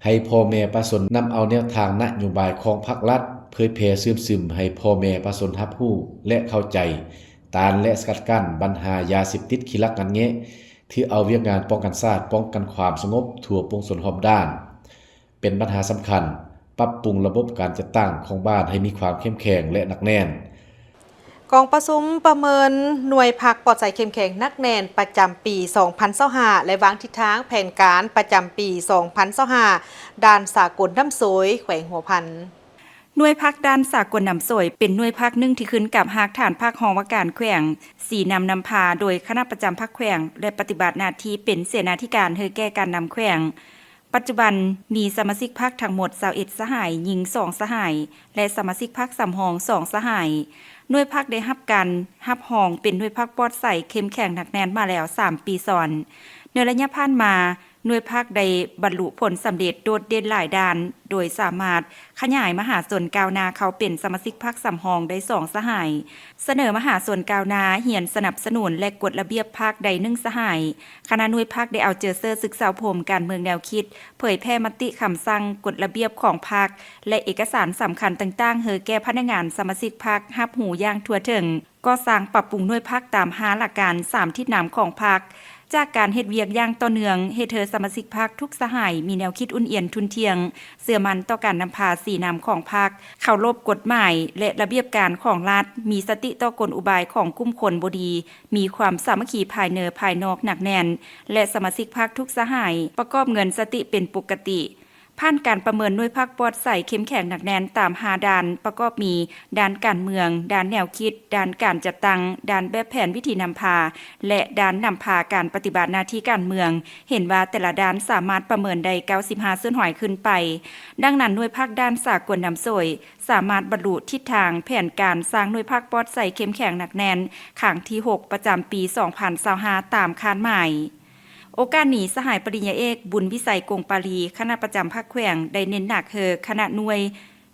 ให้พ่อแม่ประชาชนนำเอาแนวทางนโยบายของพรรครัฐเผยแพร่ซึมให้พ่อแม่ประชาชนรับรู้และเข้าใจตานและสกัดกั้นปัญหายาเสพติดขี้ลักงันแงะที่เอาเวียกงานป้องกันชาติป้องกันความสงบทั่วปวงชนรอบด้านเป็นปัญหาสำคัญปรับปรุงระบบการจัดตั้งของบ้านให้มีความเข้มแข็งและหนักแน่นกองประชุมประเมินหน่วยพักปลอดใจเข้มแข็งนักแน่นประจำปี 2025 และวางทิศทางแผนการประจำปี 2025 ด้านสากลน้ำสวยแขวงหัวพันหน่วยพักด้านสากลน้ำสวยเป็นหน่วยพักหนึ่งที่ขึ้นกับหากฐานภาคหอวการแขวงสีนำพาโดยคณะประจำภาคแขวงและปฏิบัติหน้าที่เป็นเสนาธิการเฮอแก้การนำแขวงปัจจุบันมีสมาชิกพรรคทั้งหมด21สหายหญิง2สหายและสมาชิกพรรคสำรอง2สหายหน่วยพรรคได้รับการรับรองเป็นหน่วยพรรคปลอดใสเข้มแข็งหนักแน่นมาแล้ว3ปีซ้อนในระยะผ่านมาหน่วยพรรคได้บรรลุผลสำเร็จโดดเด่นหลายด้านโดยสามารถขยายมหาส่วนก้าวหน้าเขาเป็นสมาชิกพรรคสำรองได้2สหายเสนอมหาส่วนก้าวหน้าเหียนสนับสนุนและกฎระเบียบพรรคได้1สหายคณะหน่วยพรรคได้เอาเจอเซอร์ศึกษาพรมการเมืองแนวคิดเผยแพร่มติคำสั่งกฎระเบียบของพรรคและเอกสารสำคัญต่างๆเฮอแก้พนักงานสมาชิกพรรครับหูอย่างทั่วถึงก็สร้างปรับปรุงหน่วยพรรคตาม5หลักการ3ทิศนำของพรรคจากการเฮ็ดเวียกอย่างต่อเนื่องเฮ็ดให้สมาชิกพรรคทุกสหายมีแนวคิดอุ่นเอียนทุนเทียงเสื่อมั่นต่อการนำพาสีนำของพรรคเคารพกฎหมายและระเบียบการของรัฐมีสติต่อกลอุบายของกลุ่มคนบ่ดีมีความสามัคคีภายในภายนอกหนักแน่นและสมาชิกพรรคทุกสหายประกอบเงินสติเป็นปกติผ่านการประเมินหน่วยพรรคปลอดใสเข้มแข็งหนักแน่นตาม5ด้านประกอบมีด้านการเมืองด้านแนวคิดด้านการจัดตั้งด้านแบบแผนวิธีนำพาและด้านนำพาการปฏิบัติหน้าที่การเมืองเห็นว่าแต่ละด้านสามารถประเมินได้95ส่วนหอยขึ้นไปดังนั้นหน่วยพรรคด้านสากลน้ำสวยสามารถบรรลุทิศทางแผนการสร้างหน่วยพรรคปลอดใสเข้มแข็งหนักแน่นครั้งที่6ประจำปี 2025ตามคาดหมายโอกาสนี้สหายปริญญาเอกบุญวิสัยกงปารีคณะประจำภาคแขวงได้เน้นหนักคณะหน่วย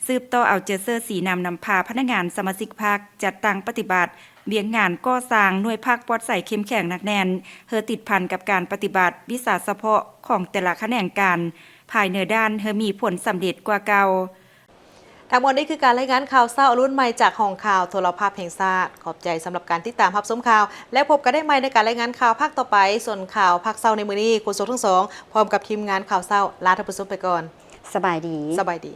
สืบต่อเอาเจอเซอร์สีนำพาพนักงานสมาชิกพรรคจัดตั้งปฏิบัติเวียงงานก่อสร้างหน่วยพรรคปลอดใสเข้มแข็งหนักแน่นติดพันกับการปฏิบัติวิสาเฉพาะของแต่ละแขนงการภายในด้านมีผลสำเร็จกว่าเก่าทั้งหมดนี้คือการรายงานข่าวเศร้ารุ่นใหม่จากห้องข่าวโทรภาพแห่งชาติขอบใจสำหรับการติดตามรับชมข่าวและพบกันได้ใหม่ในการรายงานข่าวภาคต่อไปส่วนข่าวภาคเศร้าในมื้อนี้คุณโซทั้งสองพร้อมกับทีมงานข่าวเศร้าลาท่านผู้ชมไปก่อนสบายดี